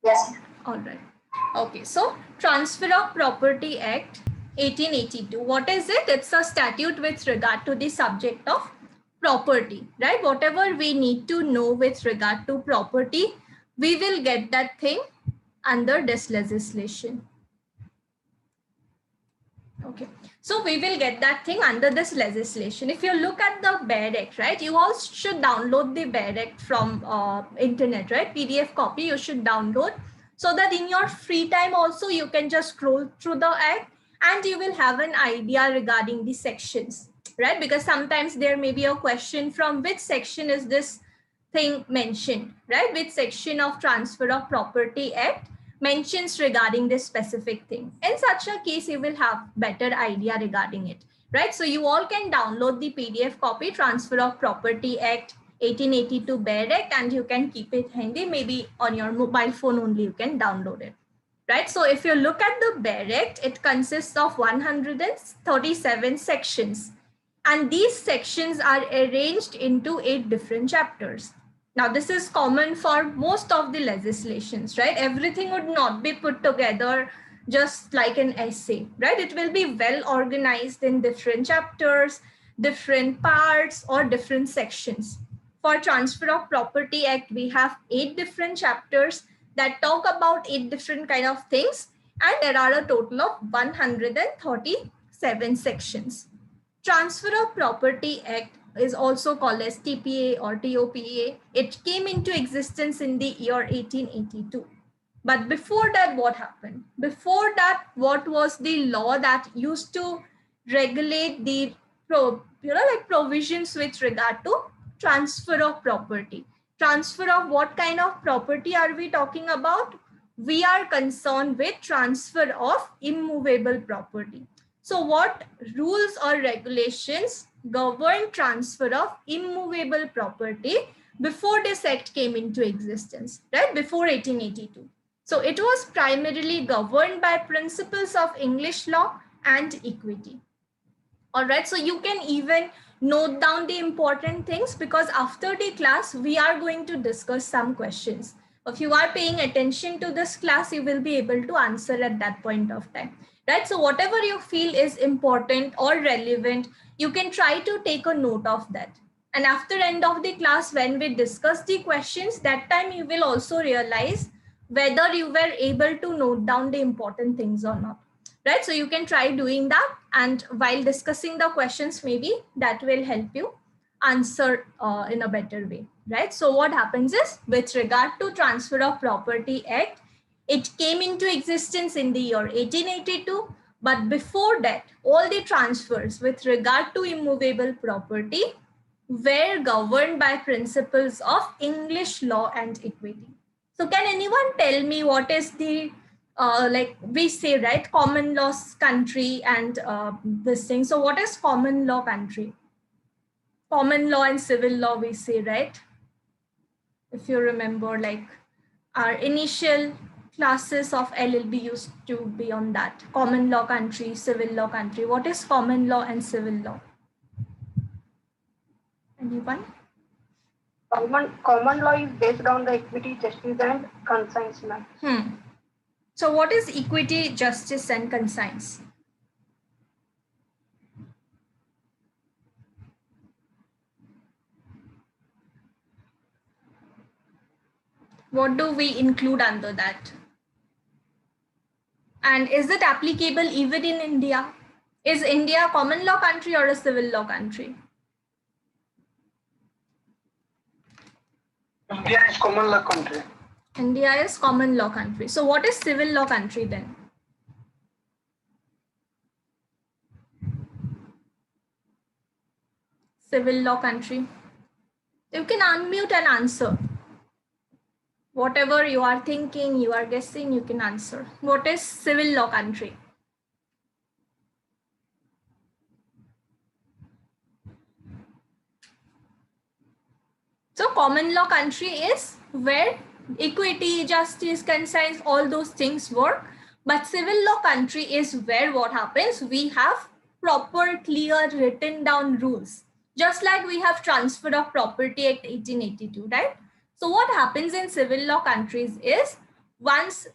Yes. All right. Okay, so Transfer of Property Act 1882. What is it? It's a statute with regard to the subject of property, right? Whatever we need to know with regard to property, we will get that thing under this legislation. Okay, so we will get that thing under this legislation. If you look at the BEAR Act, right, you all should download the BEAR Act from internet, right? PDF copy you should download, so that in your free time also you can just scroll through the act and you will have an idea regarding the sections, right? Because sometimes there may be a question from which section is this thing mentioned, right? Which section of Transfer of Property Act mentions regarding this specific thing. In such a case, you will have better idea regarding it, right? So you all can download the PDF copy, Transfer of Property Act 1882 BEAR Act, and you can keep it handy. Maybe on your mobile phone only you can download it, right? So if you look at the BEAR Act, it consists of 137 sections, and these sections are arranged into 8 different chapters. Now, this is common for most of the legislations, right? Everything would not be put together just like an essay, right? It will be well organized in different chapters, different parts, or different sections. For Transfer of Property Act, we have 8 different chapters that talk about 8 different kind of things, and there are a total of 137 sections. Transfer of Property Act is also called as TPA or TOPA. It came into existence in the year 1882. But before that, what happened? Before that, what was the law that used to regulate the provisions with regard to transfer of property? Transfer of what kind of property are we talking about? We are concerned with transfer of immovable property. So what rules or regulations govern transfer of immovable property before this act came into existence, right? Before 1882. So it was primarily governed by principles of English law and equity. All right, so you can even note down the important things, because after the class, we are going to discuss some questions. If you are paying attention to this class, you will be able to answer at that point of time, right? So whatever you feel is important or relevant, you can try to take a note of that. And after end of the class, when we discuss the questions, that time you will also realize whether you were able to note down the important things or not, right? So you can try doing that, and while discussing the questions, maybe that will help you answer in a better way, right? So what happens is, with regard to Transfer of Property Act, it came into existence in the year 1882, but before that, all the transfers with regard to immovable property were governed by principles of English law and equity. So can anyone tell me what is the like we say, right, common law country and this thing? So what is common law country? Common law and civil law, we say, right? If you remember, like our initial classes of LLB used to be on that. Common law country, civil law country. What is common law and civil law? Anyone? Common law is based on the equity, justice, and conscience. So what is equity, justice, and conscience? What do we include under that? And is it applicable even in India? Is India a common law country or a civil law country? India is common law country. India is common law country. So what is civil law country then? Civil law country. You can unmute and answer. Whatever you are thinking, you are guessing, you can answer. What is civil law country? So common law country is where equity, justice, conscience, all those things work. But civil law country is where what happens? We have proper, clear, written down rules. Just like we have Transfer of Property Act 1882, right? So what happens in civil law countries is once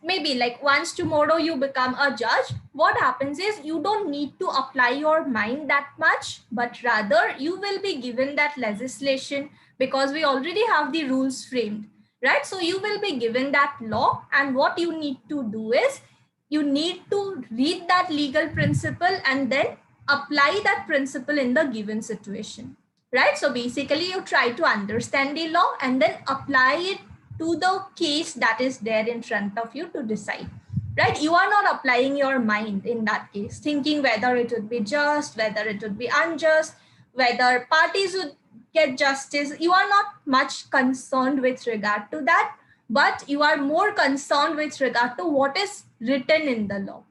tomorrow you become a judge, what happens is you don't need to apply your mind that much, but rather you will be given that legislation, because we already have the rules framed, right? So you will be given that law, and what you need to do is you need to read that legal principle and then apply that principle in the given situation, right? So basically you try to understand the law and then apply it to the case that is there in front of you to decide, right? You are not applying your mind in that case, thinking whether it would be just, whether it would be unjust, whether parties would get justice. You are not much concerned with regard to that, but you are more concerned with regard to what is written in the law,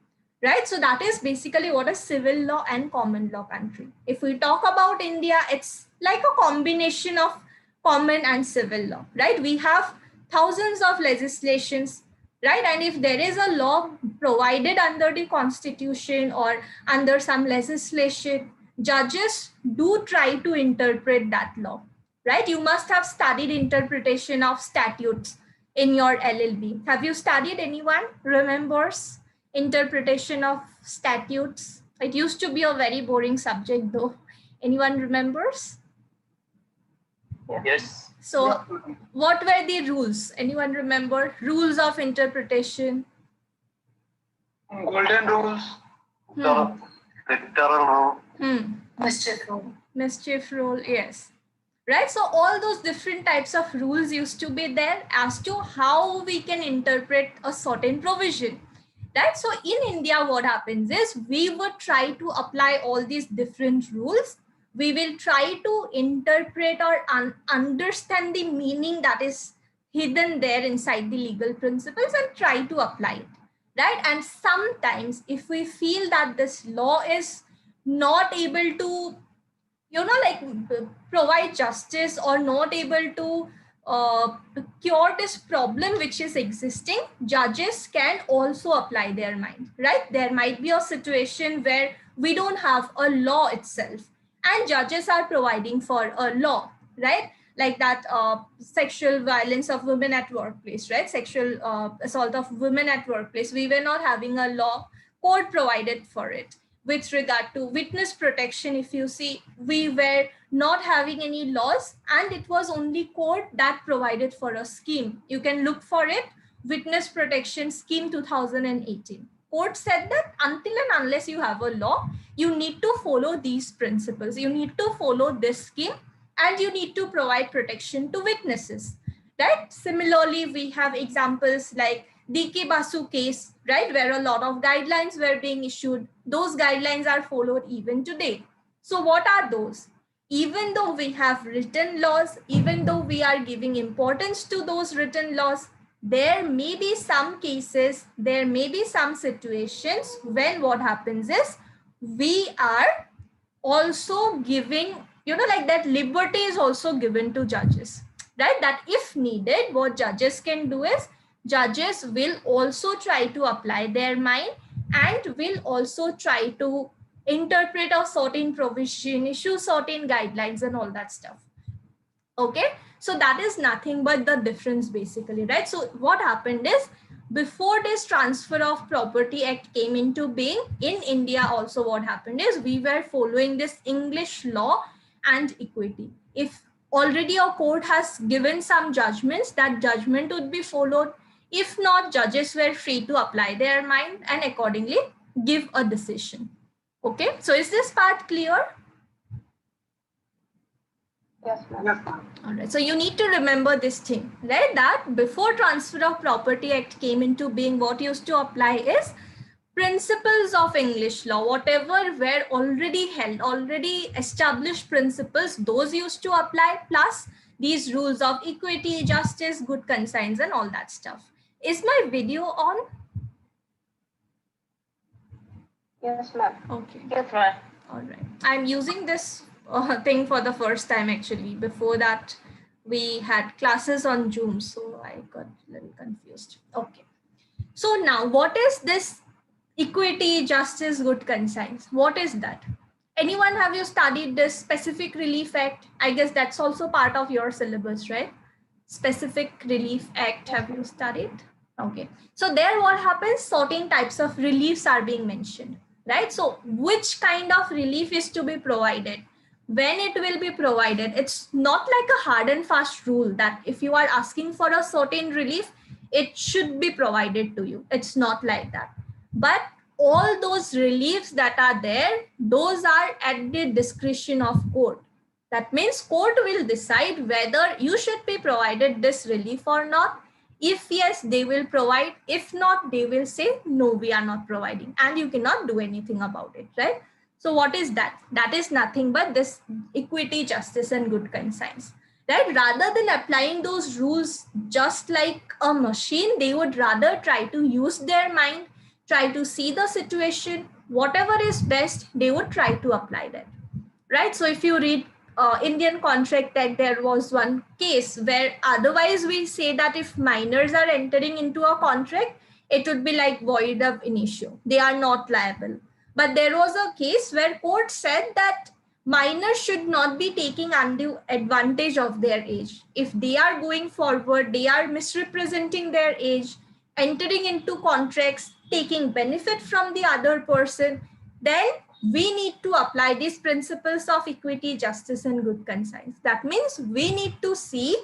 right? So that is basically what a civil law and common law country. If we talk about India, it's like a combination of common and civil law, right? We have thousands of legislations, right? And if there is a law provided under the constitution or under some legislation, judges do try to interpret that law, right? You must have studied interpretation of statutes in your LLB. Have you studied? Anyone remembers interpretation of statutes? It used to be a very boring subject though. Anyone remembers? Yes. So what were the rules? Anyone remember? Rules of interpretation. Golden rules. The electoral rule. Mischief rule. Mischief rule, yes. Right, so all those different types of rules used to be there as to how we can interpret a certain provision, right? So in India, what happens is we would try to apply all these different rules. We will try to interpret or understand the meaning that is hidden there inside the legal principles and try to apply it, right? And sometimes if we feel that this law is not able to, provide justice or not able to cure this problem which is existing, judges can also apply their mind, right? There might be a situation where we don't have a law itself and judges are providing for a law, right? Like that sexual violence of women at workplace, right? Sexual assault of women at workplace. We were not having a law, court provided for it. With regard to witness protection, if you see, we were not having any laws and it was only court that provided for a scheme. You can look for it, Witness Protection Scheme 2018. Court said that until and unless you have a law, you need to follow these principles. You need to follow this scheme and you need to provide protection to witnesses, right? Similarly, we have examples like DK Basu case, right, where a lot of guidelines were being issued. Those guidelines are followed even today. So what are those? Even though we have written laws, even though we are giving importance to those written laws, there may be some cases, there may be some situations when what happens is we are also giving, like that liberty is also given to judges, right? That if needed, what judges can do is judges will also try to apply their mind and will also try to interpret a certain provision, issue certain guidelines and all that stuff. Okay, so that is nothing but the difference basically, right? So what happened is before this Transfer of Property Act came into being in India, also what happened is we were following this English law and equity. If already a court has given some judgments, that judgment would be followed. If not, judges were free to apply their mind and accordingly give a decision. Okay, so is this part clear? Yes, ma'am. Yes, ma'am. All right, so you need to remember this thing, right? That before Transfer of Property Act came into being, what used to apply is principles of English law, whatever were already held, already established principles, those used to apply, plus these rules of equity, justice, good conscience, and all that stuff. Is my video on? Yes, ma'am. Okay. Yes, ma'am. All right. I'm using this thing for the first time actually. Before that, we had classes on Zoom, so I got a little confused. Okay. So now, what is this equity, justice, good conscience? What is that? Anyone, have you studied this Specific Relief Act? I guess that's also part of your syllabus, right? Specific Relief Act, have you studied? Okay, so there what happens, certain types of reliefs are being mentioned, right? So which kind of relief is to be provided, when it will be provided? It's not like a hard and fast rule that if you are asking for a certain relief, it should be provided to you. It's not like that. But all those reliefs that are there, those are at the discretion of court. That means court will decide whether you should be provided this relief or not. If yes, they will provide. If not, they will say, no, we are not providing, and you cannot do anything about it, right? So what is that? That is nothing but this equity, justice, and good conscience, right? Rather than applying those rules just like a machine, they would rather try to use their mind, try to see the situation, whatever is best, they would try to apply that, right? So if you read Indian Contract Act, there was one case where otherwise we say that if minors are entering into a contract, it would be like void ab initio. They are not liable. But there was a case where court said that minors should not be taking undue advantage of their age. If they are going forward, they are misrepresenting their age, entering into contracts, taking benefit from the other person, then we need to apply these principles of equity, justice, and good conscience. That means we need to see,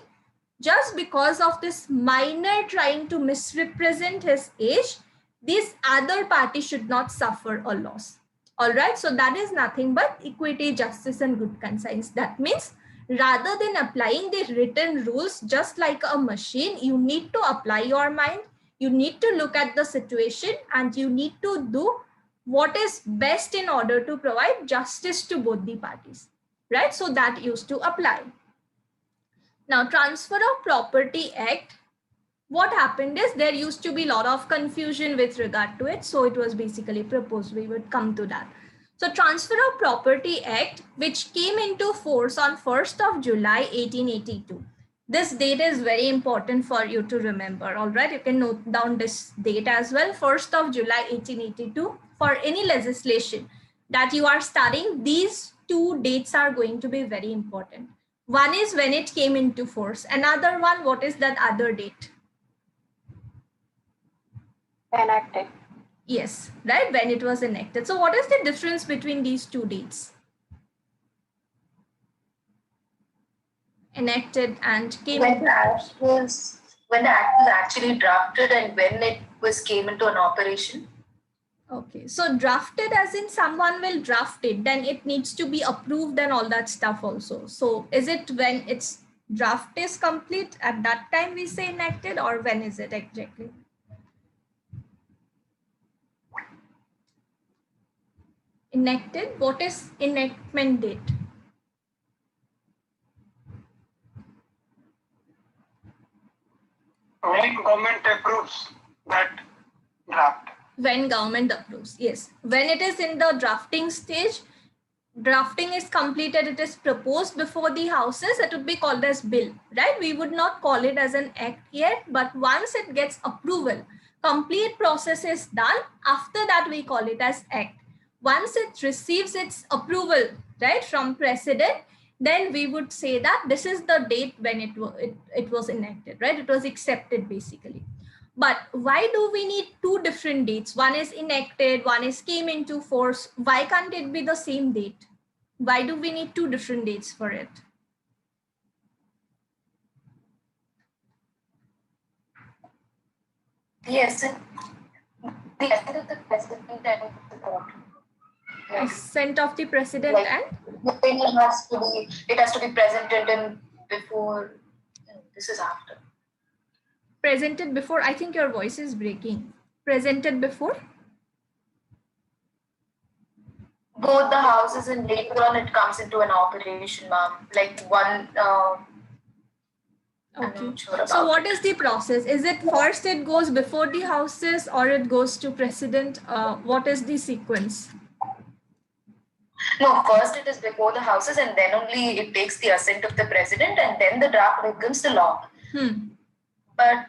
just because of this minor trying to misrepresent his age, this other party should not suffer a loss. All right, so that is nothing but equity, justice, and good conscience. That means rather than applying the written rules just like a machine, you need to apply your mind, you need to look at the situation, and you need to do what is best in order to provide justice to both the parties, right? So that used to apply. Now, Transfer of Property Act, what happened is there used to be a lot of confusion with regard to it. So it was basically proposed, we would come to that. So Transfer of Property Act, which came into force on 1st of July, 1882. This date is very important for you to remember. All right, you can note down this date as well. 1st of July, 1882. For any legislation that you are studying, these two dates are going to be very important. One is when it came into force. Another one, what is that other date? Enacted. Yes, right, when it was enacted. So what is the difference between these two dates? Enacted and came when into the act was actually drafted and when it came into an operation. Okay, so drafted as in someone will draft it, then it needs to be approved and all that stuff also. So is it when its draft is complete, at that time we say enacted, or when is it exactly? Enacted, what is enactment date? When government approves that draft. When government approves, yes. When it is in the drafting stage, drafting is completed, it is proposed before the houses, it would be called as bill, right? We would not call it as an act yet, but once it gets approval, complete process is done, after that we call it as act. Once it receives its approval, right, from president, then we would say that this is the date when it was enacted, right? It was accepted basically. But why do we need two different dates? One is enacted, one is came into force. Why can't it be the same date? Why do we need two different dates for it? Yes, the assent of the president and the court. Assent of the president, Like, and it has to be presented in before. This is after. presented before. I think your voice is breaking. Presented before? Both the houses, and later on it comes into an operation, ma'am. Like one. Okay. Sure, So what is the process? Is it first it goes before the houses or it goes to president? What is the sequence? No, first it is before the houses, and then only it takes the assent of the president, and then the draft becomes the law. But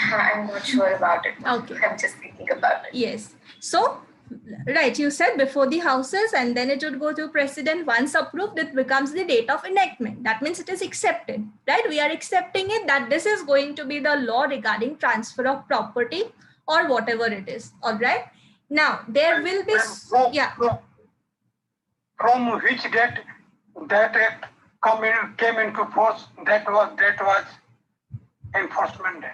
I'm not sure about it. Okay. I'm just thinking about it. Yes. So right, you said before the houses, and then it would go to president. Once approved, it becomes the date of enactment. That means it is accepted, right? We are accepting it that this is going to be the law regarding transfer of property or whatever it is. All right. Now there will be, yeah. From which date that act came into force? That was enforcement date.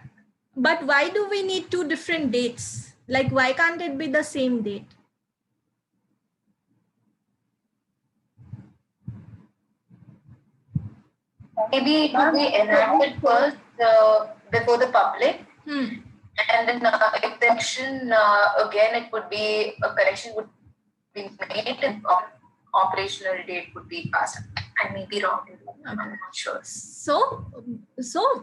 But why do we need two different dates? Like, why can't it be the same date? Maybe it will be enacted first before the public. And then extension, again, it would be, a correction would be made and operational date would be passed. I may be wrong. I'm not sure. So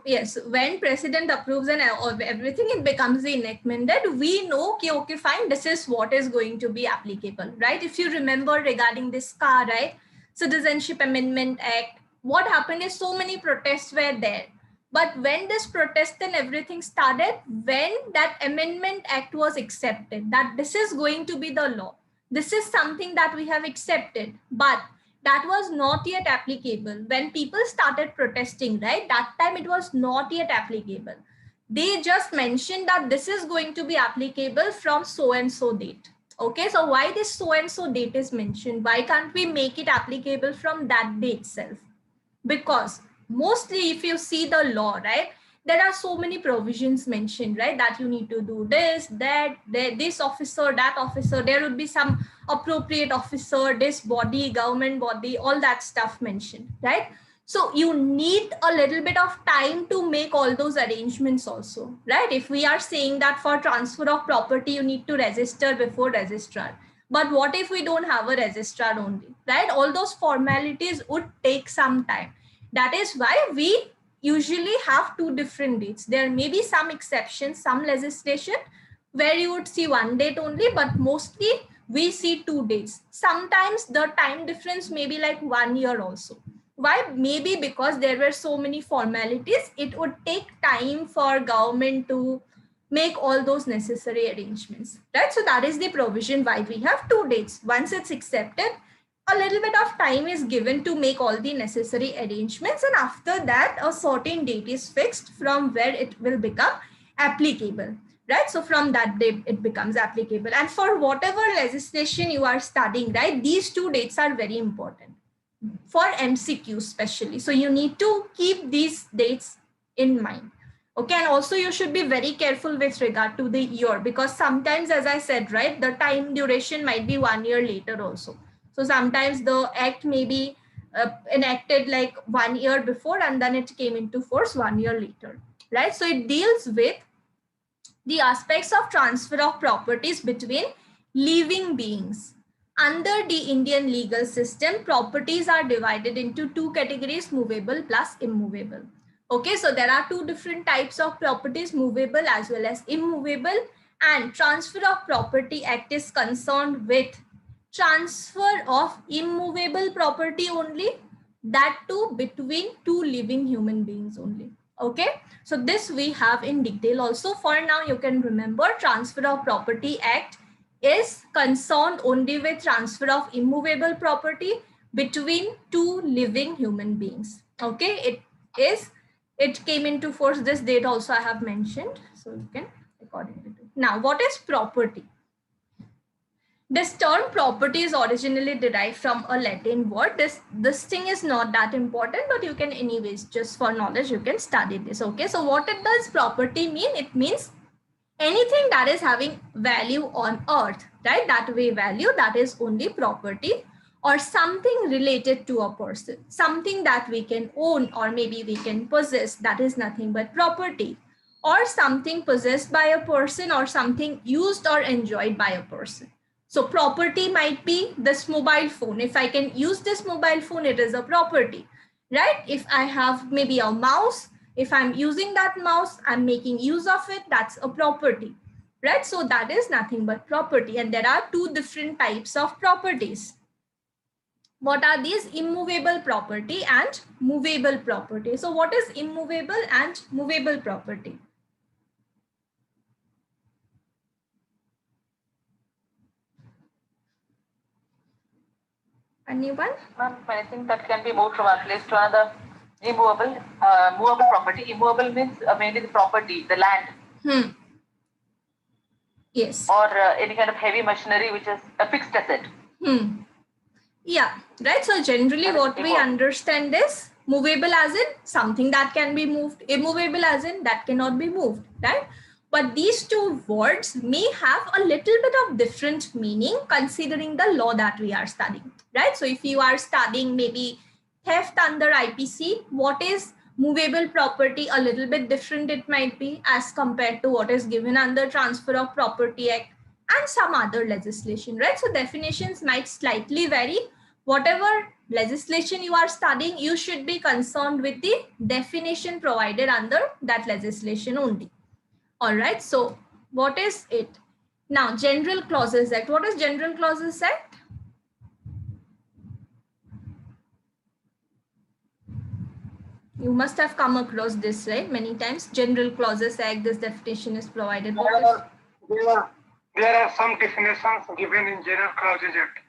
yes, when president approves and everything, it becomes the enactment that we know, okay, fine, this is what is going to be applicable, right? If you remember regarding this car, right? Citizenship Amendment Act, what happened is so many protests were there. But when this protest and everything started, when that Amendment Act was accepted, that this is going to be the law, this is something that we have accepted, but that was not yet applicable. When people started protesting, right, that time it was not yet applicable. They just mentioned that this is going to be applicable from so and so date. Okay, so why this so and so date is mentioned? Why can't we make it applicable from that date itself? Because mostly if you see the law, right, there are so many provisions mentioned, right, that you need to do this, that, this officer, that officer, there would be some appropriate officer, this body, government body, all that stuff mentioned, right? So you need a little bit of time to make all those arrangements also, right? If we are saying that for transfer of property, you need to register before registrar. But what if we don't have a registrar only, right? All those formalities would take some time. That is why we usually have two different dates. There may be some exceptions, some legislation where you would see one date only, but mostly we see 2 days. Sometimes the time difference may be like 1 year also. Why? Maybe because there were so many formalities, it would take time for government to make all those necessary arrangements, right? So that is the provision why we have 2 dates. Once it's accepted, a little bit of time is given to make all the necessary arrangements, and after that a certain date is fixed from where it will become applicable, right? So from that date it becomes applicable. And for whatever legislation you are studying, right, these 2 dates are very important for MCQ especially. So you need to keep these dates in mind. Okay, and also you should be very careful with regard to the year, because sometimes, as I said, right, the time duration might be 1 year later also. So sometimes the act may be enacted like 1 year before and then it came into force 1 year later, right? So it deals with the aspects of transfer of properties between living beings. Under the Indian legal system, properties are divided into 2 categories, movable plus immovable. Okay, so there are 2 different types of properties, movable as well as immovable, and Transfer of Property Act is concerned with transfer of immovable property only, that too between 2 living human beings only. Okay, so this we have in detail also. For now, you can remember Transfer of Property Act is concerned only with transfer of immovable property between 2 living human beings. Okay, it came into force, this date also I have mentioned, so you can accordingly do. Now, what is property? This term property is originally derived from a Latin word. This thing is not that important, but you can anyways, just for knowledge, you can study this. Okay, so what it does property mean? It means anything that is having value on earth, right? That way value, that is only property, or something related to a person, something that we can own or maybe we can possess, that is nothing but property, or something possessed by a person or something used or enjoyed by a person. So property might be this mobile phone. If I can use this mobile phone, it is a property, right? If I have maybe a mouse, if I'm using that mouse, I'm making use of it, that's a property, right? So that is nothing but property. And there are 2 different types of properties. What are these? Immovable property and movable property. So what is immovable and movable property? Anyone? Ma'am, I think that can be moved from one place to another. Immovable, movable property. Immovable means mainly the property, the land. Yes. Or any kind of heavy machinery which is a fixed asset. Yeah, right. So generally what we understand is movable as in something that can be moved, immovable as in that cannot be moved, right? But these two words may have a little bit of different meaning considering the law that we are studying, right? So if you are studying maybe theft under IPC, what is movable property? A little bit different it might be as compared to what is given under Transfer of Property Act and some other legislation, right? So definitions might slightly vary. Whatever legislation you are studying, you should be concerned with the definition provided under that legislation only. All right, so what is it? Now, General Clauses Act. What is General Clauses Act? You must have come across this, right? Many times. General Clauses Act, this definition is provided. There are some definitions given in General Clauses Act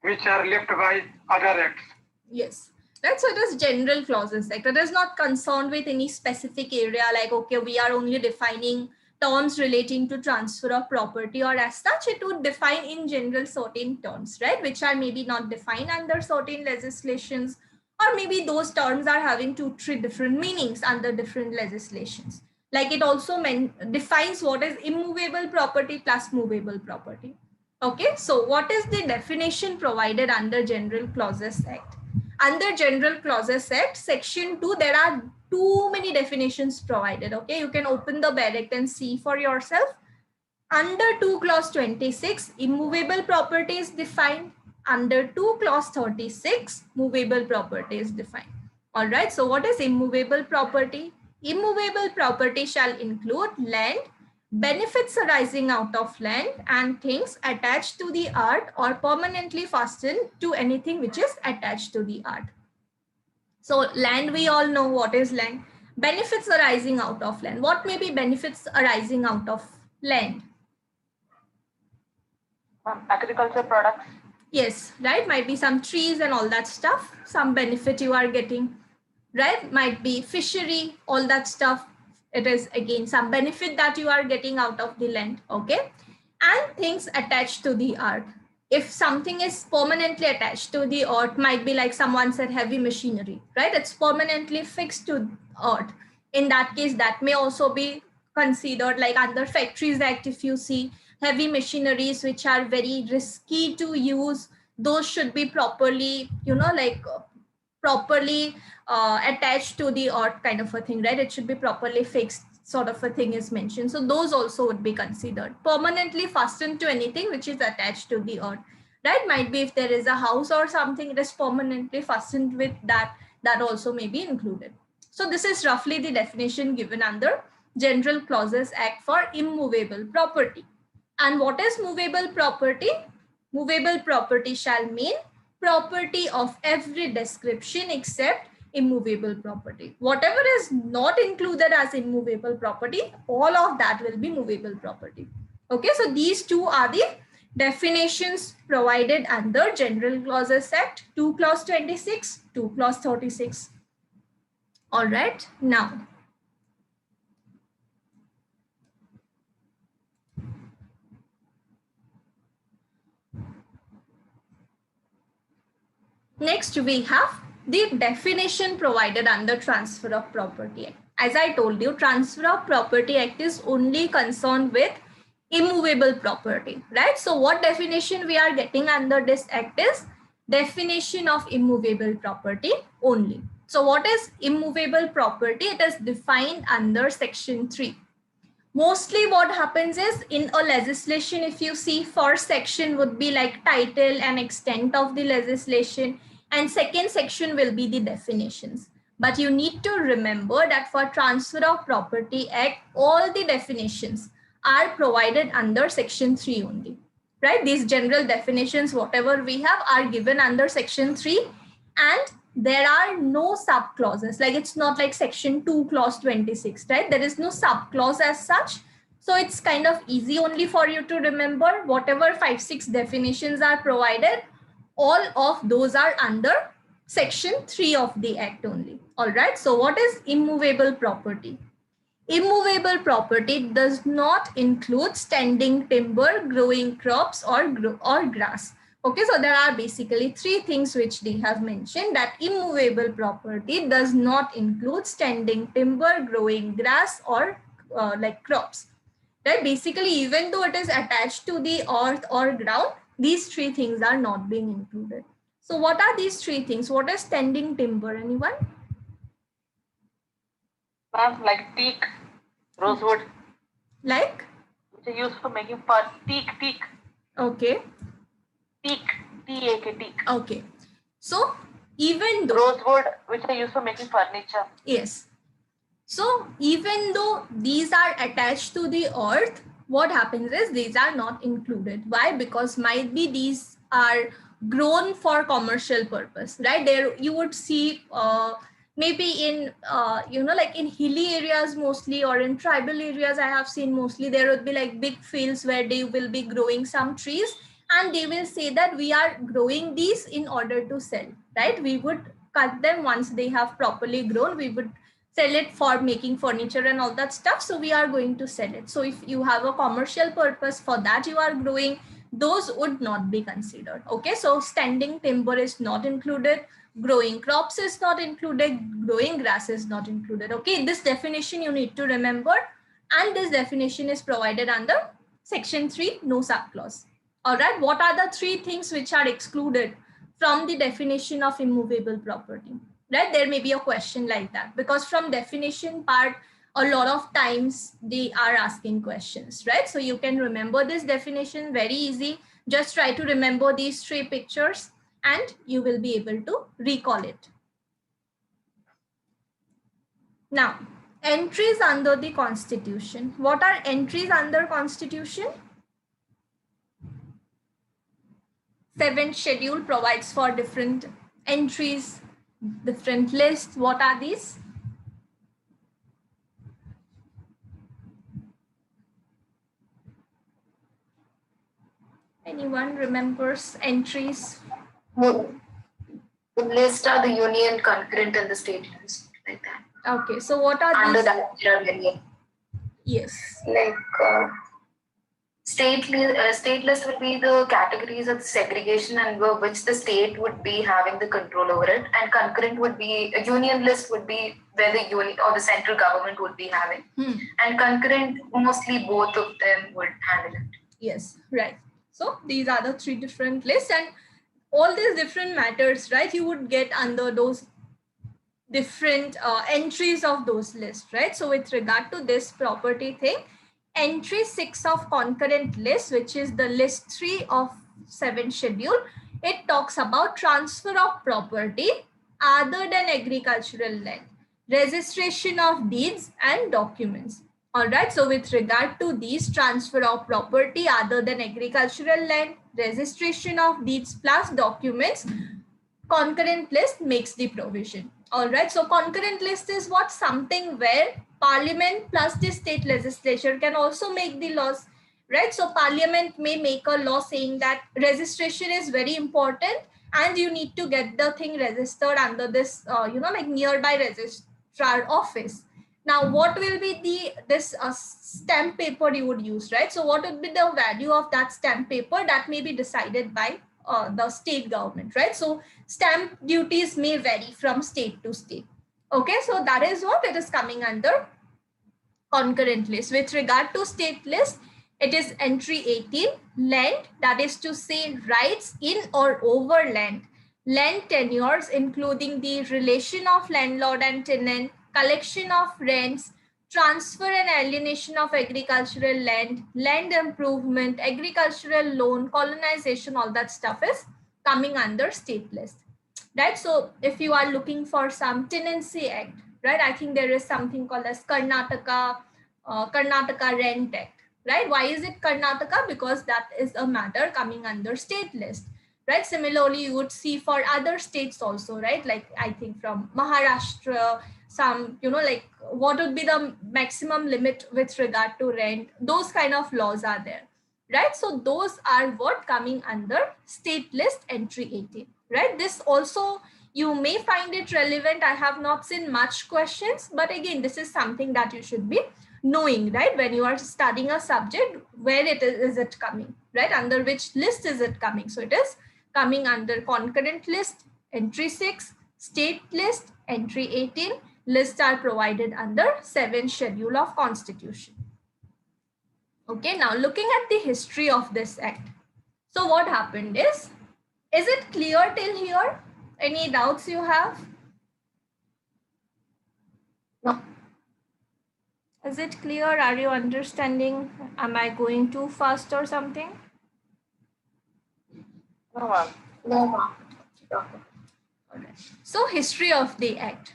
which are left by other acts. Yes. Right, so it is General Clauses Act. It is not concerned with any specific area like, okay, we are only defining terms relating to transfer of property, or as such, it would define in general certain terms, right, which are maybe not defined under certain legislations, or maybe those terms are having 2-3 different meanings under different legislations. Like it also defines what is immovable property plus movable property. Okay, so what is the definition provided under General Clauses Act? Under General Clauses Act, Section 2, there are too many definitions provided. Okay, you can open the BERECT and see for yourself. Under 2 clause 26, immovable property is defined. Under 2 clause 36, movable property is defined. All right, so what is immovable property? Immovable property shall include land, benefits arising out of land, and things attached to the art or permanently fastened to anything which is attached to the art. So land, we all know what is land. Benefits arising out of land. What may be benefits arising out of land? Agriculture products. Yes, right. Might be some trees and all that stuff. Some benefit you are getting, right? Might be fishery, all that stuff. It is again some benefit that you are getting out of the land, okay? And things attached to the art. If something is permanently attached to the earth, might be like someone said heavy machinery, right? It's permanently fixed to earth. In that case, that may also be considered like under Factories Act. If you see heavy machineries which are very risky to use, those should be properly, you know, like properly attached to the earth kind of a thing, right? It should be properly fixed sort of a thing is mentioned. So those also would be considered. Permanently fastened to anything which is attached to the earth, right? Might be if there is a house or something, it is permanently fastened with that, that also may be included. So this is roughly the definition given under General Clauses Act for immovable property. And what is movable property? Movable property shall mean property of every description except immovable property. Whatever is not included as immovable property, all of that will be movable property. Okay, so these two are the definitions provided under General Clauses Act, 2 clause 26, 2 clause 36. All right, now next we have the definition provided under Transfer of Property Act. As I told you, Transfer of Property Act is only concerned with immovable property, right? So what definition we are getting under this act is definition of immovable property only. So what is immovable property? It is defined under Section 3. Mostly what happens is in a legislation, if you see, first section would be like title and extent of the legislation, and second section will be the definitions. But you need to remember that for Transfer of Property Act, all the definitions are provided under Section 3 only, right? These general definitions, whatever we have, are given under Section 3, and there are no sub clauses. Like it's not like Section 2 clause 26, right? There is no sub clause as such. So it's kind of easy only for you to remember whatever 5-6 definitions are provided. all of those are under section 3 of the act only. All right, so what is immovable property? Immovable property does not include standing timber, growing crops, or grass. Okay, so there are basically 3 things which they have mentioned, that immovable property does not include standing timber, growing grass, or like crops. Right? Basically, even though it is attached to the earth or ground, these 3 things are not being included. So what are these 3 things? What is standing timber? Anyone? Like teak, rosewood. Like? Which are used for making fur. Teak. Okay. Teak, T-A-K, teak. Okay. So even though rosewood, which are used for making furniture. Yes. So even though these are attached to the earth, what happens is these are not included. Why? Because might be these are grown for commercial purpose, right? There you would see maybe in like in hilly areas mostly, or in tribal areas I have seen mostly, there would be like big fields where they will be growing some trees, and they will say that we are growing these in order to sell, right? We would cut them once they have properly grown, we would sell it for making furniture and all that stuff. So we are going to sell it. So if you have a commercial purpose for that you are growing, those would not be considered. Okay, so standing timber is not included, growing crops is not included, growing grass is not included. Okay, this definition you need to remember, and this definition is provided under section 3, no subclause. All right, what are the 3 things which are excluded from the definition of immovable property? Right, there may be a question like that, because from definition part a lot of times they are asking questions, right? So you can remember this definition very easy. Just try to remember these 3 pictures and you will be able to recall it. Now, entries under the Constitution. What are entries under Constitution? 7th schedule provides for different entries, different lists. What are these? Anyone remembers entries? The list are the union, concurrent, and the state list, like that. Okay, so what are under these? that there are many. Yes. Like state list would be the categories of segregation and which the state would be having the control over it, and concurrent would be a union list would be where the union or the central government would be having, and concurrent mostly both of them would handle it. Yes, right. So these are the 3 different lists, and all these different matters, right, you would get under those different entries of those lists, right? So with regard to this property thing, entry 6 of concurrent list, which is the list 3 of 7th schedule, it talks about transfer of property other than agricultural land, registration of deeds and documents. All right, so with regard to these transfer of property other than agricultural land, registration of deeds plus documents, concurrent list makes the provision. All right, so concurrent list is what? Something where Parliament plus the state legislature can also make the laws, right? So Parliament may make a law saying that registration is very important and you need to get the thing registered under this, like nearby registrar office. Now, what will be this stamp paper you would use, right? So what would be the value of that stamp paper? That may be decided by the state government, right? So stamp duties may vary from state to state. Okay, so that is what it is coming under concurrent list. With regard to state list, it is entry 18, land, that is to say rights in or over land, land tenures including the relation of landlord and tenant, collection of rents, transfer and alienation of agricultural land, land improvement, agricultural loan, colonization, all that stuff is coming under state list, right? So if you are looking for some tenancy act, right, I think there is something called as Karnataka Rent Act, right? Why is it Karnataka? Because that is a matter coming under state list, right? Similarly, you would see for other states also, right? Like I think from Maharashtra, some, like what would be the maximum limit with regard to rent, those kind of laws are there, right? So those are what coming under state list entry 18, right? This also you may find it relevant. I have not seen much questions, but again, this is something that you should be knowing, right? When you are studying a subject, where is it coming, right? Under which list is it coming? So it is coming under concurrent list, entry 6, state list, entry 18. Lists are provided under 7th schedule of Constitution. Okay, now looking at the history of this act. So what happened is it clear till here? Any doubts you have? No. Is it clear? Are you understanding? Am I going too fast or something? No, ma'am. No, ma'am. All right. So history of the act.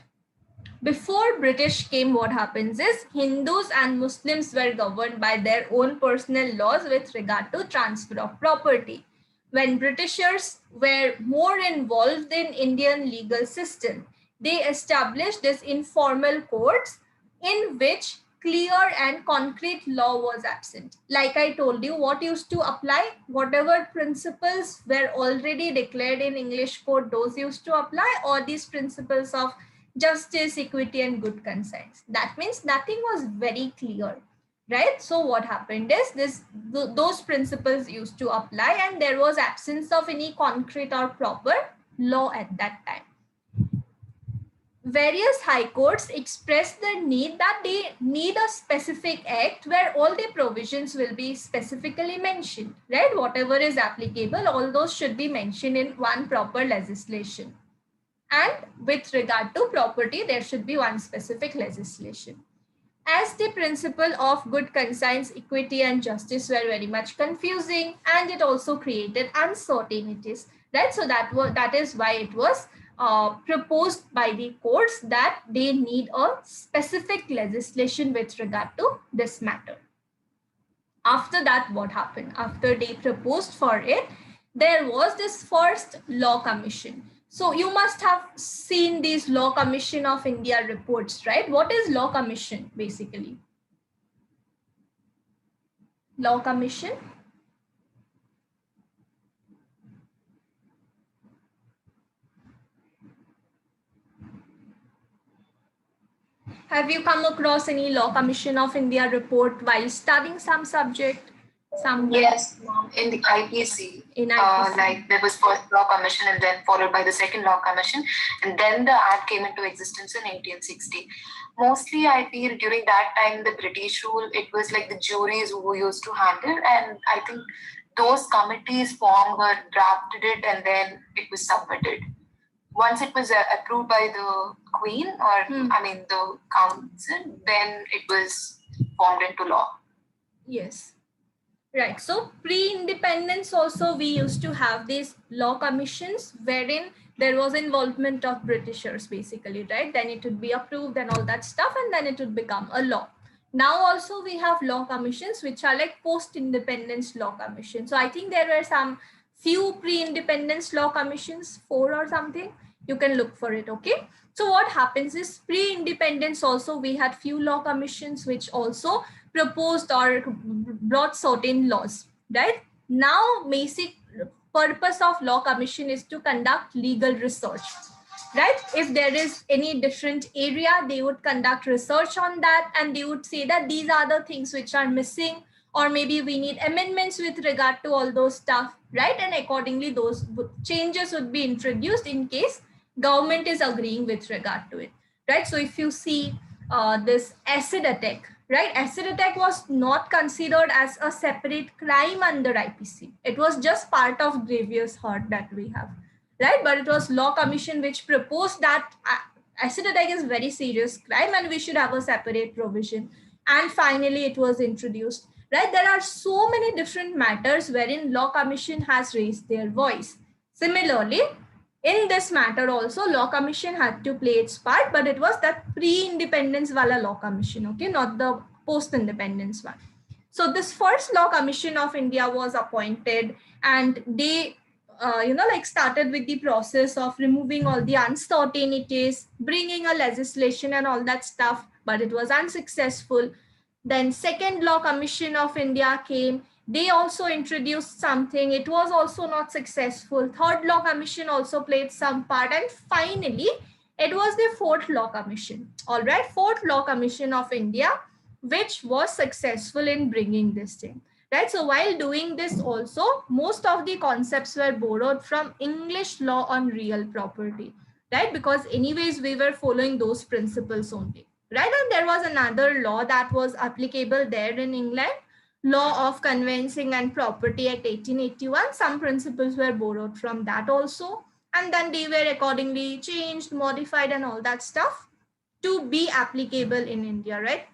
Before British came, what happens is Hindus and Muslims were governed by their own personal laws with regard to transfer of property. When Britishers were more involved in Indian legal system, they established these informal courts in which clear and concrete law was absent. Like I told you, what used to apply, whatever principles were already declared in English code, those used to apply, or these principles of justice, equity, and good conscience. That means nothing was very clear, right? So what happened is those principles used to apply, and there was absence of any concrete or proper law at that time. Various high courts expressed the need that they need a specific act where all the provisions will be specifically mentioned, right? Whatever is applicable, all those should be mentioned in one proper legislation. And with regard to property, there should be one specific legislation. As the principle of good conscience, equity, and justice were very much confusing, and it also created uncertainties, right? So that is why it was proposed by the courts that they need a specific legislation with regard to this matter. After that, what happened? After they proposed for it, there was this first law commission. So you must have seen these Law Commission of India reports, right? What is Law Commission basically? Law Commission? Have you come across any Law Commission of India report while studying some subject? Yes, in the IPC. In IPC. Like there was first Law Commission and then followed by the second Law Commission, and then the Act came into existence in 1860. Mostly, I feel during that time, the British rule, it was like the juries who used to handle, and I think those committees formed or drafted it, and then it was submitted. Once it was approved by the Queen, or the Council, then it was formed into law. Yes. Right. So pre-independence also we used to have these law commissions wherein there was involvement of Britishers basically, right? Then it would be approved and all that stuff, and then it would become a law. Now also we have law commissions which are like post-independence law commissions. So I think there were some few pre-independence law commissions, 4 or something. You can look for it, okay? So what happens is pre-independence also we had few law commissions which also proposed or brought certain laws, right? Now basic purpose of law commission is to conduct legal research, right? If there is any different area, they would conduct research on that, and they would say that these are the things which are missing, or maybe we need amendments with regard to all those stuff, right? And accordingly those changes would be introduced in case government is agreeing with regard to it, right? So if you see this acid attack, right? Acid attack was not considered as a separate crime under IPC. It was just part of grievous hurt that we have, right? But it was Law Commission which proposed that acid attack is very serious crime and we should have a separate provision. And finally, it was introduced, right? There are so many different matters wherein Law Commission has raised their voice. Similarly, in this matter also, Law Commission had to play its part, but it was that pre-independence wala Law Commission, okay, not the post-independence one. So this first Law Commission of India was appointed, and they, started with the process of removing all the uncertainties, bringing a legislation and all that stuff, but it was unsuccessful. Then second Law Commission of India came. They also introduced something. It was also not successful. Third Law Commission also played some part. And finally, it was the Fourth Law Commission. All right, Fourth Law Commission of India, which was successful in bringing this thing. Right. So while doing this also, most of the concepts were borrowed from English law on real property. Right. Because anyways, we were following those principles only. Right. And there was another law that was applicable there in England. Law of Conveyancing and Property Act 1881. Some principles were borrowed from that also. And then they were accordingly changed, modified, and all that stuff to be applicable in India, right?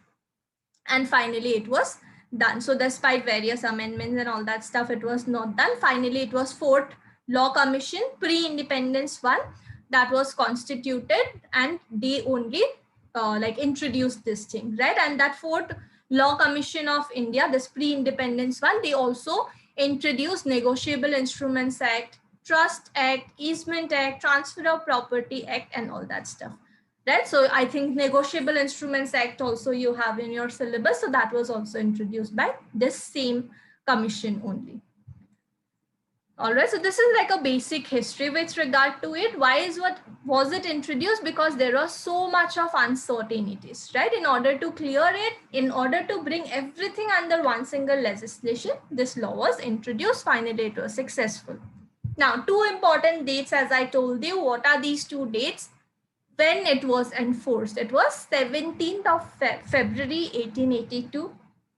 And finally, it was done. So despite various amendments and all that stuff, it was not done. Finally, it was Fourth Law Commission, pre-independence one, that was constituted, and they only introduced this thing, right? And that Fourth Law Commission of India, this pre-independence one, they also introduced Negotiable Instruments Act, Trust Act, Easement Act, Transfer of Property Act, and all that stuff, right? So I think Negotiable Instruments Act also you have in your syllabus. So that was also introduced by this same commission only. All right, so this is like a basic history with regard to it. Why was it introduced? Because there was so much of uncertainties, right? In order to clear it, in order to bring everything under one single legislation, this law was introduced. Finally, it was successful. Now, two important dates, as I told you. What are these two dates? When it was enforced, it was 17th of February 1882.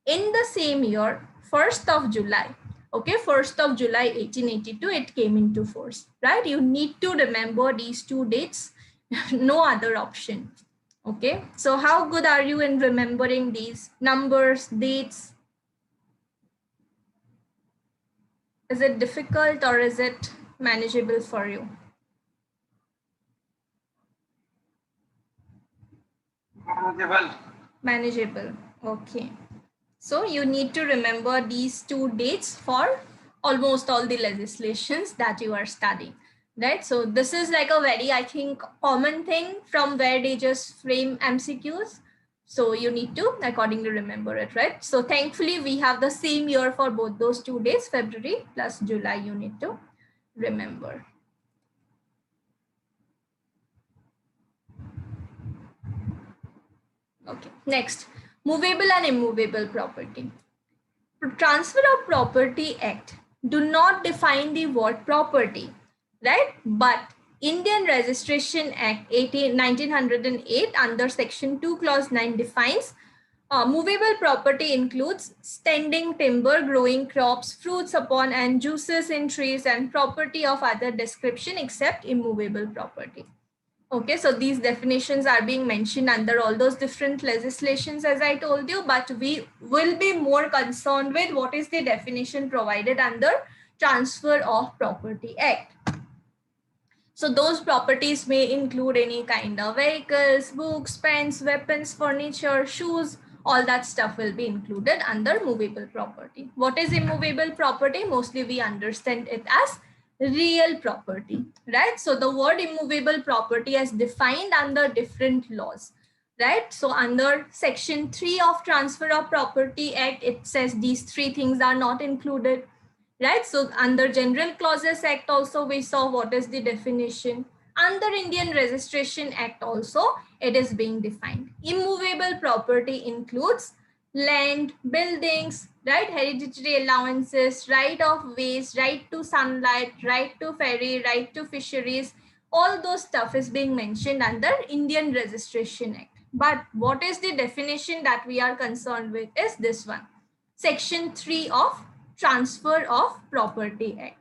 In the same year, 1st of July. Okay, 1st of July 1882, it came into force, right? You need to remember these two dates, no other option. Okay, so how good are you in remembering these numbers, dates? Is it difficult or is it manageable for you? Manageable. Manageable, okay. So you need to remember these two dates for almost all the legislations that you are studying, right? So this is like a very, I think, common thing from where they just frame MCQs. So you need to accordingly remember it, right? So thankfully we have the same year for both those 2 days, February plus July, you need to remember. Okay, next. Movable and immovable property. Transfer of Property Act do not define the word property, right? But Indian Registration Act 1908 under section 2 clause 9 defines movable property includes standing timber, growing crops, fruits upon and juices in trees, and property of other description except immovable property. Okay, so these definitions are being mentioned under all those different legislations, as I told you, but we will be more concerned with what is the definition provided under Transfer of Property Act. So those properties may include any kind of vehicles, books, pens, weapons, furniture, shoes, all that stuff will be included under movable property. What is immovable property? Mostly we understand it as real property, right? So the word immovable property is defined under different laws, right? So under section 3 of Transfer of Property Act, it says these 3 things are not included, right? So under General Clauses Act also we saw what is the definition. Under Indian Registration Act also it is being defined. Immovable property includes land, buildings, right, hereditary allowances, right of ways, right to sunlight, right to ferry, right to fisheries, all those stuff is being mentioned under Indian Registration Act. But what is the definition that we are concerned with is this one, section 3 of Transfer of Property Act.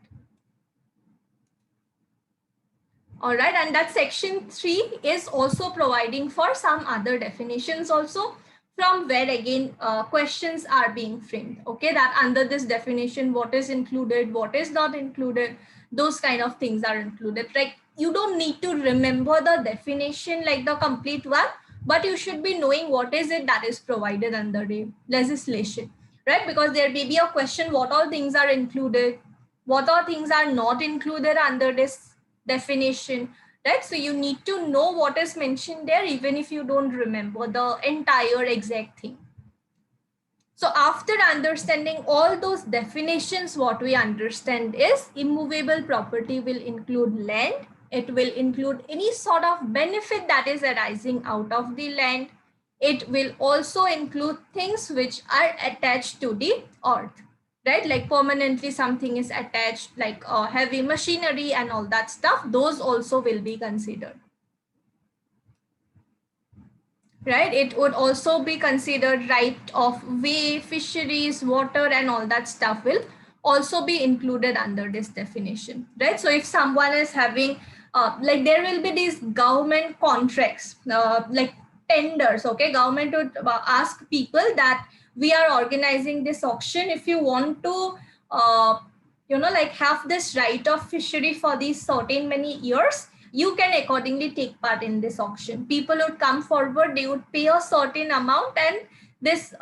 All right, and that section 3 is also providing for some other definitions also, from where again questions are being framed. Okay, that under this definition, what is included, what is not included, those kind of things are included. Like you don't need to remember the definition like the complete one, but you should be knowing what is it that is provided under the legislation, right? Because there may be a question, what all things are included, what all things are not included under this definition, right? So you need to know what is mentioned there even if you don't remember the entire exact thing. So after understanding all those definitions, what we understand is immovable property will include land. It will include any sort of benefit that is arising out of the land. It will also include things which are attached to the earth, right? Like permanently something is attached, like heavy machinery and all that stuff. Those also will be considered. Right, it would also be considered right of way, fisheries, water, and all that stuff will also be included under this definition, right? So if someone is having like there will be these government contracts, like tenders, okay? Government would ask people that we are organizing this auction. If you want to like have this right of fishery for these certain many years, you can accordingly take part in this auction. People would come forward, they would pay a certain amount, and this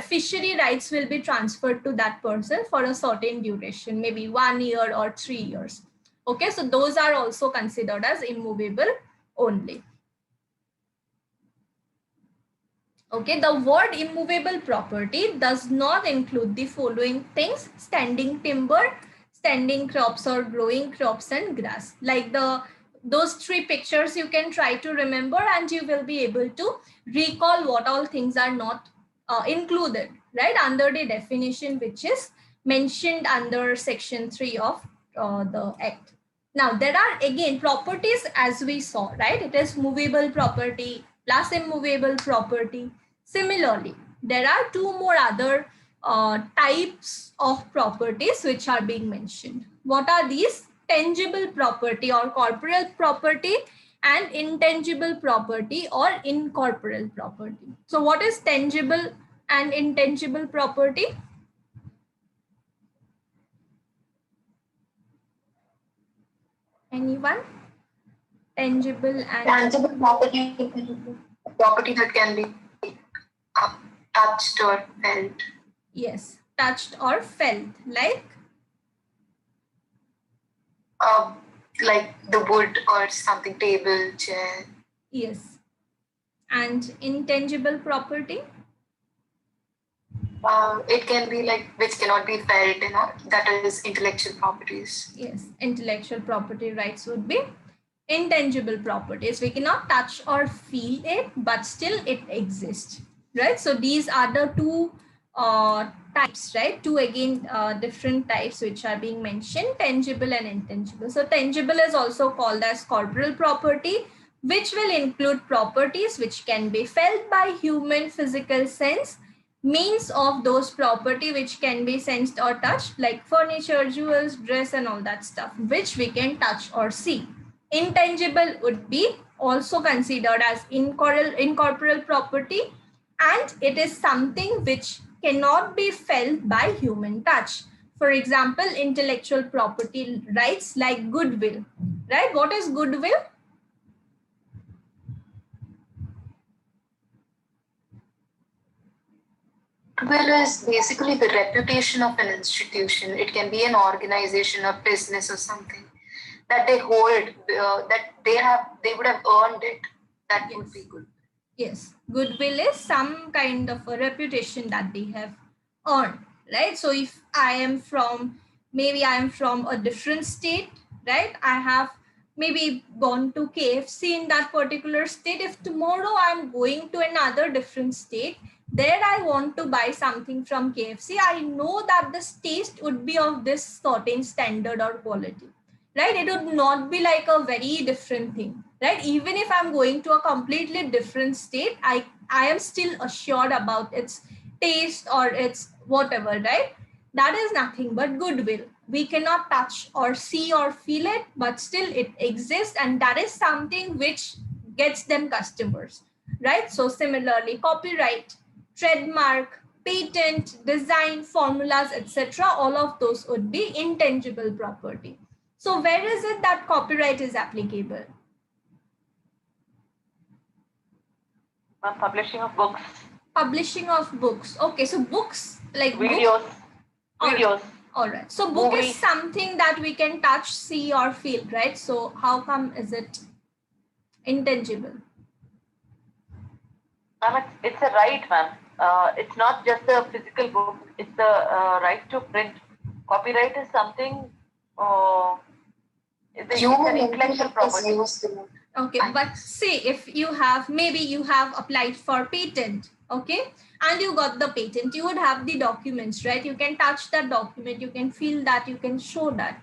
fishery rights will be transferred to that person for a certain duration, maybe 1 year or 3 years. Okay, so those are also considered as immovable only. Okay, the word immovable property does not include the following things: standing timber, standing crops or growing crops, and grass. Like those three pictures you can try to remember, and you will be able to recall what all things are not included, right, under the definition which is mentioned under section 3 of the act. Now there are again properties, as we saw, right? It is movable property plus immovable property. Similarly, there are two more other types of properties which are being mentioned. What are these? Tangible property or corporeal property, and intangible property or incorporeal property. So what is tangible and intangible property? Anyone? Tangible and tangible property that can be touched or felt. Yes, touched or felt, like the wood or something, table, chair. Yes. And intangible property? It can be like which cannot be felt, that is intellectual properties. Yes, intellectual property rights would be intangible properties. We cannot touch or feel it, but still it exists, right? So these are the two types, right? Two again different types which are being mentioned: tangible and intangible. So tangible is also called as corporeal property, which will include properties which can be felt by human physical sense, means of those property which can be sensed or touched, like furniture, jewels, dress, and all that stuff, which we can touch or see. Intangible would be also considered as incorporeal property, and it is something which cannot be felt by human touch. For example, intellectual property rights like goodwill, right? What is goodwill? Goodwill is basically the reputation of an institution. It can be an organization, a business, or something that they hold, that they would have earned it. That would be good. Yes, goodwill is some kind of a reputation that they have earned, right? So if I am from a different state, right? I have maybe gone to KFC in that particular state. If tomorrow I'm going to another different state, there I want to buy something from KFC, I know that this taste would be of this certain standard or quality, right? It would not be like a very different thing, right? Even if I'm going to a completely different state, I am still assured about its taste or its whatever, right? That is nothing but goodwill. We cannot touch or see or feel it, but still it exists, and that is something which gets them customers, right? So similarly, copyright, trademark, patent, design, formulas, etc., all of those would be intangible property. So where is it that copyright is applicable? Publishing of books. Publishing of books. Okay, so books like videos. Videos. All right. So book Movie. is something that we can touch, see, or feel, right? So how come is it intangible? It's a right, ma'am. it's not just the physical book, it's the right to print. Copyright is something, it's an intellectual property. Okay, but say if you have, maybe you have applied for patent, okay, and you got the patent, you would have the documents, right? You can touch that document, you can feel that, you can show that.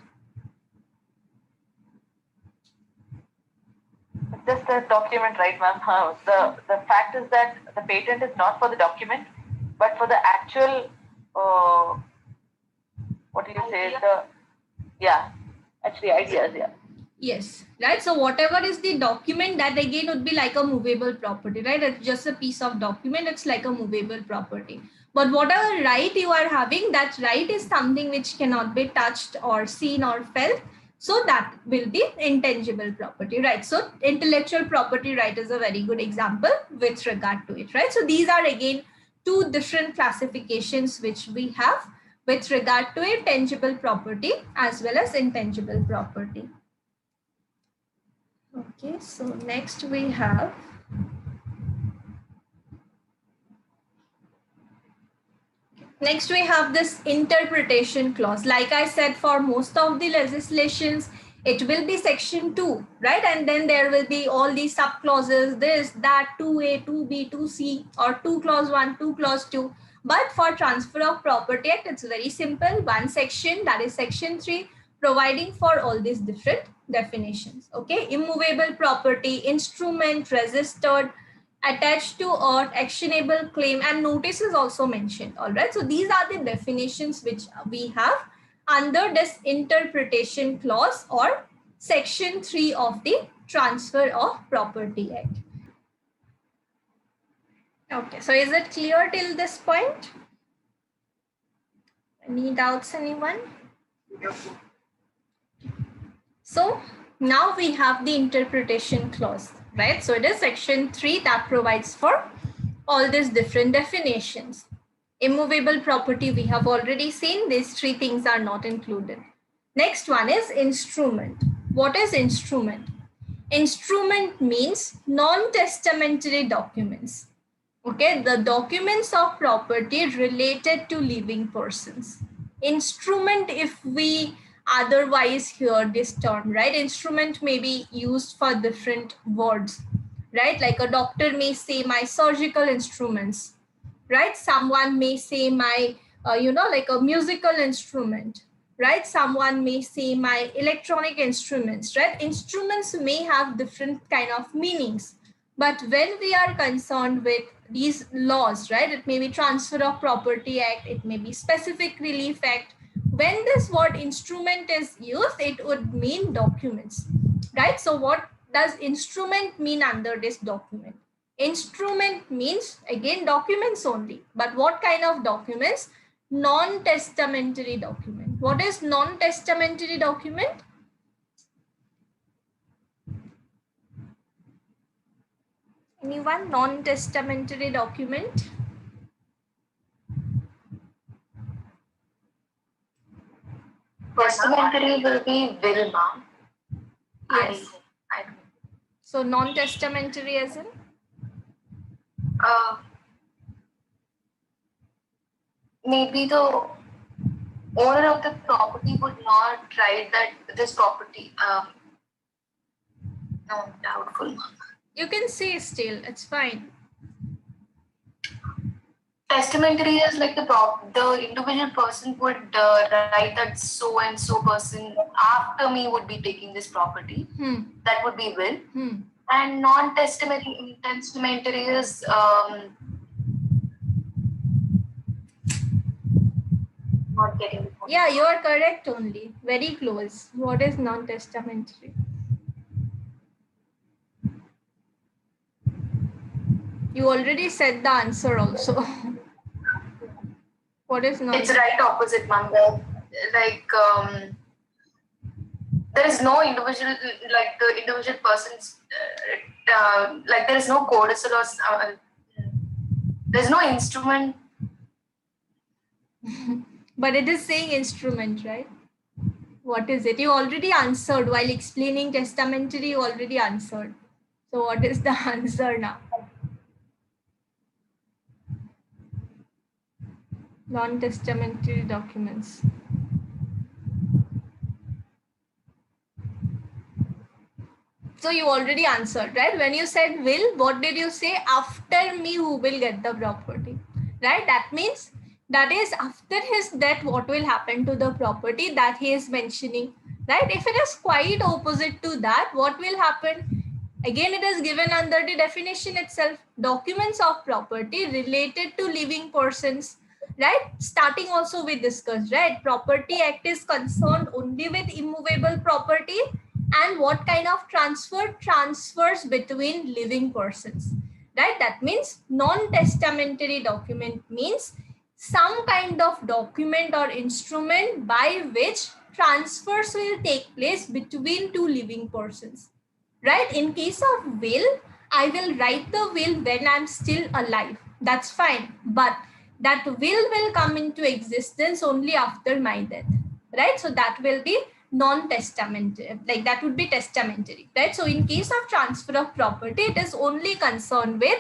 It's just a document, right, ma'am? The fact is that the patent is not for the document, but for the actual, what do you say? Actually ideas, yeah. Yes, right. So whatever is the document, that again would be like a movable property, right? It's just a piece of document. It's like a movable property. But whatever right you are having, that right is something which cannot be touched or seen or felt. So that will be intangible property, right? So intellectual property right is a very good example with regard to it, right? So these are again two different classifications which we have with regard to a tangible property as well as intangible property. Okay, so next we have this interpretation clause. Like I said, for most of the legislations, it will be section 2, right? And then there will be all these sub clauses, this, that, 2A, 2B, 2C, or 2 clause 1, 2 clause 2. But for Transfer of Property Act, it's very simple. One section, that is section 3, providing for all these different definitions. Okay, immovable property, instrument, registered, attached to or actionable claim, and notice is also mentioned. All right, so these are the definitions which we have under this interpretation clause or section 3 of the Transfer of Property Act. Okay, so is it clear till this point? Any doubts, anyone? So now we have the interpretation clause, right? So it is section 3 that provides for all these different definitions. Immovable property, we have already seen. These 3 things are not included. Next one is instrument. What is instrument? Instrument means non-testamentary documents. Okay, the documents of property related to living persons. Instrument, if we otherwise hear this term, right? Instrument may be used for different words, right? Like a doctor may say my surgical instruments, right? Someone may say my, like a musical instrument, right? Someone may say my electronic instruments, right? Instruments may have different kind of meanings. But when we are concerned with these laws, right? It may be Transfer of Property Act, it may be Specific Relief Act. When this word instrument is used, it would mean documents, right? So what does instrument mean under this document? Instrument means, again, documents only. But what kind of documents? Non-testamentary document. What is non-testamentary document? Anyone? Non-testamentary document? Testamentary will be will, ma'am. Yes. I don't. So non-testamentary as in? Maybe the owner of the property would not write that this property. No, doubtful. You can say still, it's fine. Testamentary is like the individual person would write that so and so person after me would be taking this property. That would be will. And non-testamentary is not getting the point. Yeah, you are correct only. Very close. What is non-testamentary? You already said the answer also. What is non? It's right opposite, ma'am. Like there is no individual, like the individual person's, like there is no codicil or there is no instrument. But it is saying instrument, right? What is it? You already answered while explaining testamentary. You already answered. So what is the answer now? Non-testamentary documents. So you already answered, right? When you said will, what did you say? After me, who will get the property, right? That means that is after his death, what will happen to the property that he is mentioning, right? If it is quite opposite to that, what will happen? Again, it is given under the definition itself, documents of property related to living persons, right? Starting also we discussed, right? Property Act is concerned only with immovable property. And what kind of transfers between living persons, right? That means non-testamentary document means some kind of document or instrument by which transfers will take place between two living persons, right? In case of will, I will write the will when I'm still alive, that's fine, but that will come into existence only after my death, right? So that will be non-testamentary, like that would be testamentary, right? So in case of transfer of property, it is only concerned with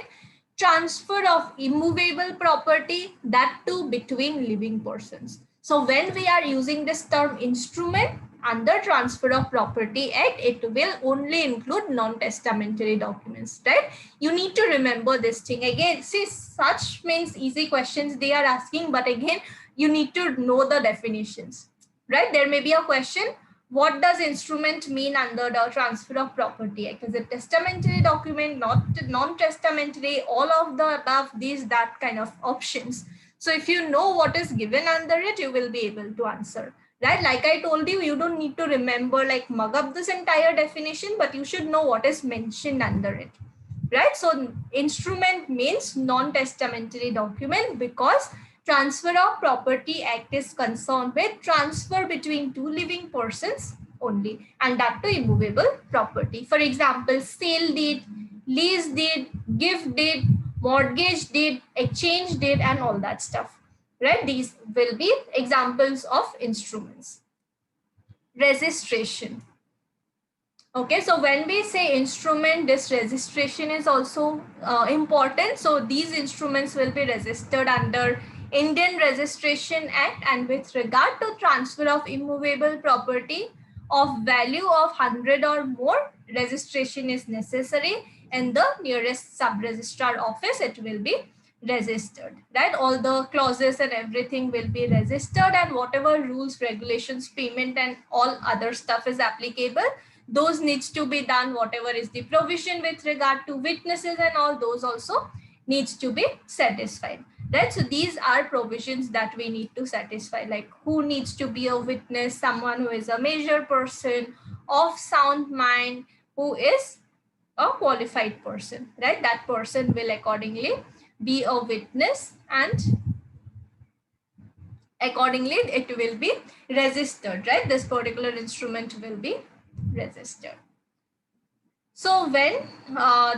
transfer of immovable property, that too between living persons. So when we are using this term instrument under Transfer of Property Act, it will only include non-testamentary documents, right? You need to remember this thing. Again, see, such means easy questions they are asking, but again, you need to know the definitions, right? There may be a question, what does instrument mean under the Transfer of Property Act? Is it testamentary document, not non-testamentary, all of the above, these, that kind of options. So if you know what is given under it, you will be able to answer, right? Like I told you, you don't need to remember, like mug up this entire definition, but you should know what is mentioned under it, right? So instrument means non-testamentary document because Transfer of Property Act is concerned with transfer between two living persons only, and that to immovable property. For example, sale deed, lease deed, gift deed, mortgage deed, exchange deed, and all that stuff, right? These will be examples of instruments. Registration. Okay, so when we say instrument, this registration is also important. So these instruments will be registered under Indian Registration Act, and with regard to transfer of immovable property of value of 100 or more, registration is necessary. In the nearest sub-registrar office, it will be registered, right? All the clauses and everything will be registered, and whatever rules, regulations, payment, and all other stuff is applicable, those needs to be done. Whatever is the provision with regard to witnesses and all, those also needs to be satisfied, right? So these are provisions that we need to satisfy, like who needs to be a witness, someone who is a major person, of sound mind, who is a qualified person, right? That person will accordingly be a witness, and accordingly it will be registered, right? This particular instrument will be registered. So when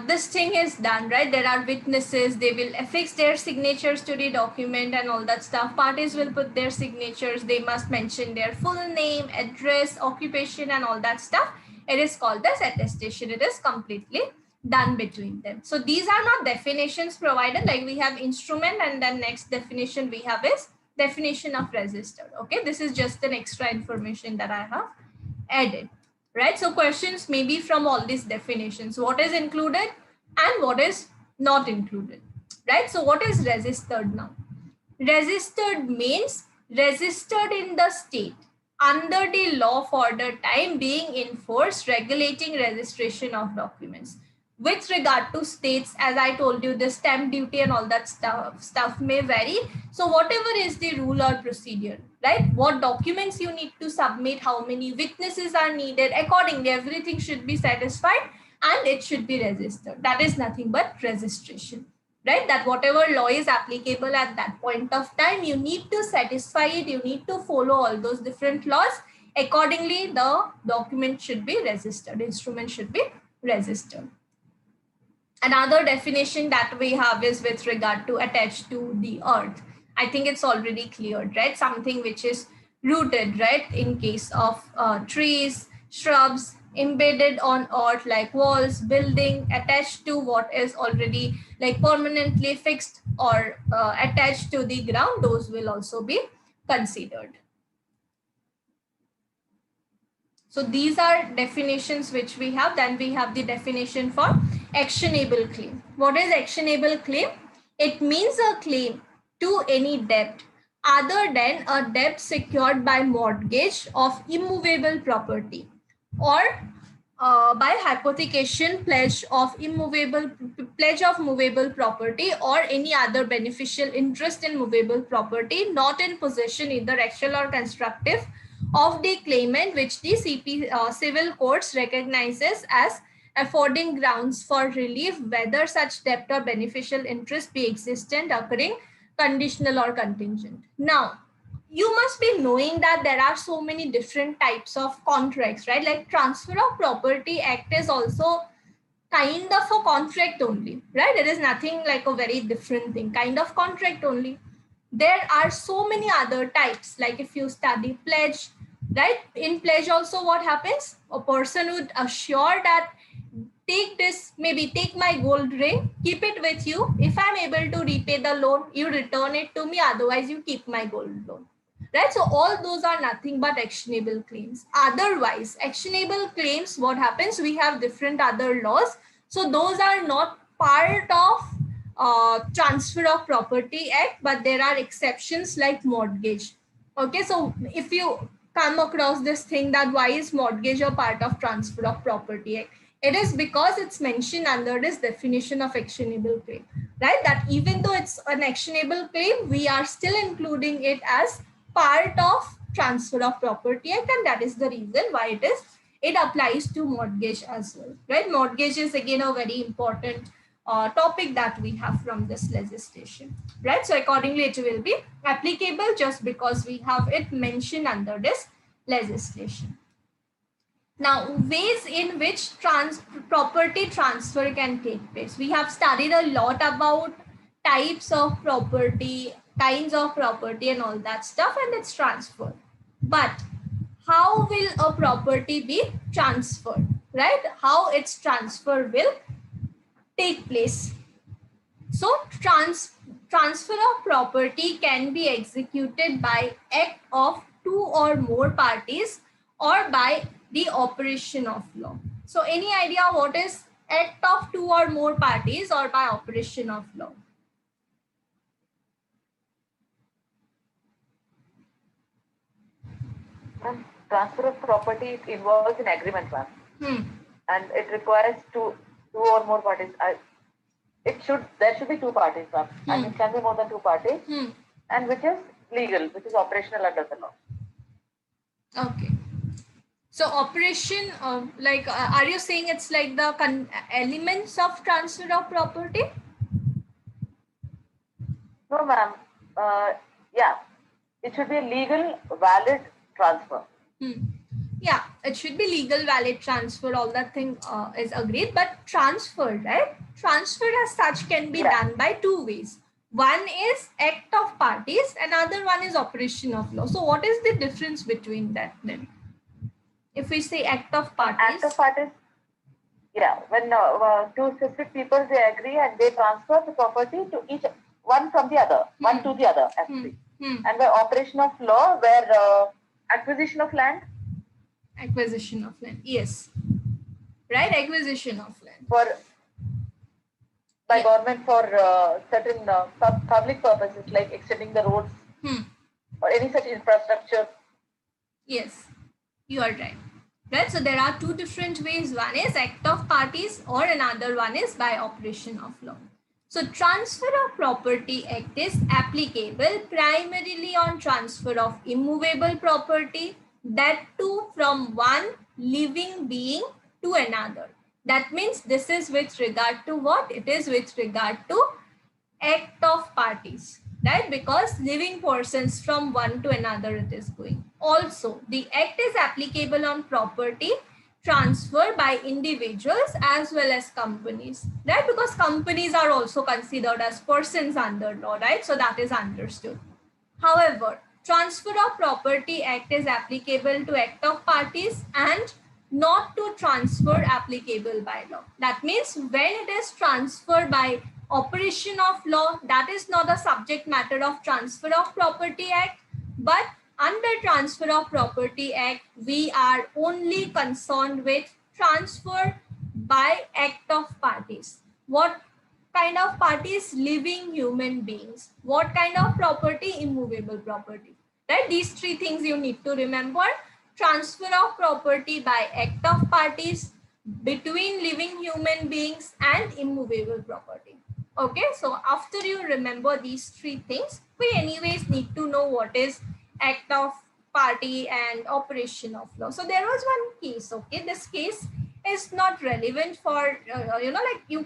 this thing is done, right, there are witnesses, they will affix their signatures to the document and all that stuff. Parties will put their signatures, they must mention their full name, address, occupation, and all that stuff. It is called as attestation. It is completely done between them. So these are not definitions provided, like we have instrument, and then next definition we have is definition of registered. Okay, this is just an extra information that I have added, right? So questions may be from all these definitions, what is included and what is not included, right? So what is registered now? Registered means registered in the state under the law for the time being in force regulating registration of documents. With regard to states, as I told you, the stamp duty and all that stuff may vary. So whatever is the rule or procedure, right? What documents you need to submit, how many witnesses are needed, accordingly everything should be satisfied and it should be registered. That is nothing but registration, right? That whatever law is applicable at that point of time, you need to satisfy it, you need to follow all those different laws. Accordingly, the document should be registered, instrument should be registered. Another definition that we have is with regard to attached to the earth. I think it's already cleared, right? Something which is rooted, right? In case of trees, shrubs, embedded on earth, like walls, building, attached to what is already like permanently fixed or attached to the ground, those will also be considered. So these are definitions which we have. Then we have the definition for actionable claim. What is actionable claim? It means a claim to any debt other than a debt secured by mortgage of immovable property, or by hypothecation pledge of movable property, or any other beneficial interest in movable property not in possession, either actual or constructive, of the claimant, which the civil courts recognizes as affording grounds for relief, whether such debt or beneficial interest be existent, occurring, conditional or contingent. Now, you must be knowing that there are so many different types of contracts, right? Like Transfer of Property Act is also kind of a contract only, right? It is nothing like a very different thing, kind of contract only. There are so many other types, like if you study pledge, right? In pledge also what happens? A person would assure that take this, maybe take my gold ring, keep it with you. If I'm able to repay the loan, you return it to me, otherwise you keep my gold loan. Right? So all those are nothing but actionable claims. Otherwise, actionable claims, what happens? We have different other laws. So those are not part of Transfer of Property Act, but there are exceptions like mortgage. Okay, so if you come across this thing that why is mortgage a part of Transfer of Property Act? It is because it's mentioned under this definition of actionable claim, right? That even though it's an actionable claim, we are still including it as part of Transfer of Property Act, and that is the reason why it applies to mortgage as well, right? Mortgage is again a very important topic that we have from this legislation, right? So accordingly, it will be applicable just because we have it mentioned under this legislation. Now, ways in which property transfer can take place. We have studied a lot about types of property, kinds of property and all that stuff, and it's transferred. But how will a property be transferred, right? How its transfer will take place. So transfer of property can be executed by act of two or more parties or by the operation of law. So any idea what is act of two or more parties or by operation of law? Transfer of property involves an agreement, ma'am. And it requires two or more parties. There should be two parties, ma'am. And it can be more than two parties. And which is legal, which is operational under the law. Okay. So operation, are you saying it's like the elements of transfer of property? No, ma'am. Yeah, it should be a legal, valid transfer. Yeah, it should be legal, valid transfer. All that thing is agreed. But transfer, right? Transfer as such can be done by two ways. One is act of parties, another one is operation of law. So what is the difference between that then? If we say act of parties. Act of parties, yeah, when two specific people, they agree and they transfer the property to each one from the other, one to the other actually. And by operation of law, where acquisition of land. Acquisition of land, yes. Right, acquisition of land. By government for certain public purposes like extending the roads or any such infrastructure. Yes, you are right. Right, so there are two different ways. One is act of parties or another one is by operation of law. So Transfer of Property Act is applicable primarily on transfer of immovable property, that too from one living being to another. That means this is with regard to what? It is with regard to act of parties, right? Because living persons from one to another it is going. Also, the act is applicable on property transfer by individuals as well as companies, right? Because companies are also considered as persons under law, right? So that is understood. However, Transfer of Property Act is applicable to act of parties and not to transfer applicable by law. That means when it is transferred by operation of law, that is not a subject matter of Transfer of Property Act, but under Transfer of Property Act, we are only concerned with transfer by act of parties. What kind of parties? Living human beings. What kind of property? Immovable property. Right? These three things you need to remember. Transfer of property by act of parties, between living human beings, and immovable property. Okay, so after you remember these three things, we anyways need to know what is act of party and operation of law. So there was one case. Okay, this case is not relevant for like you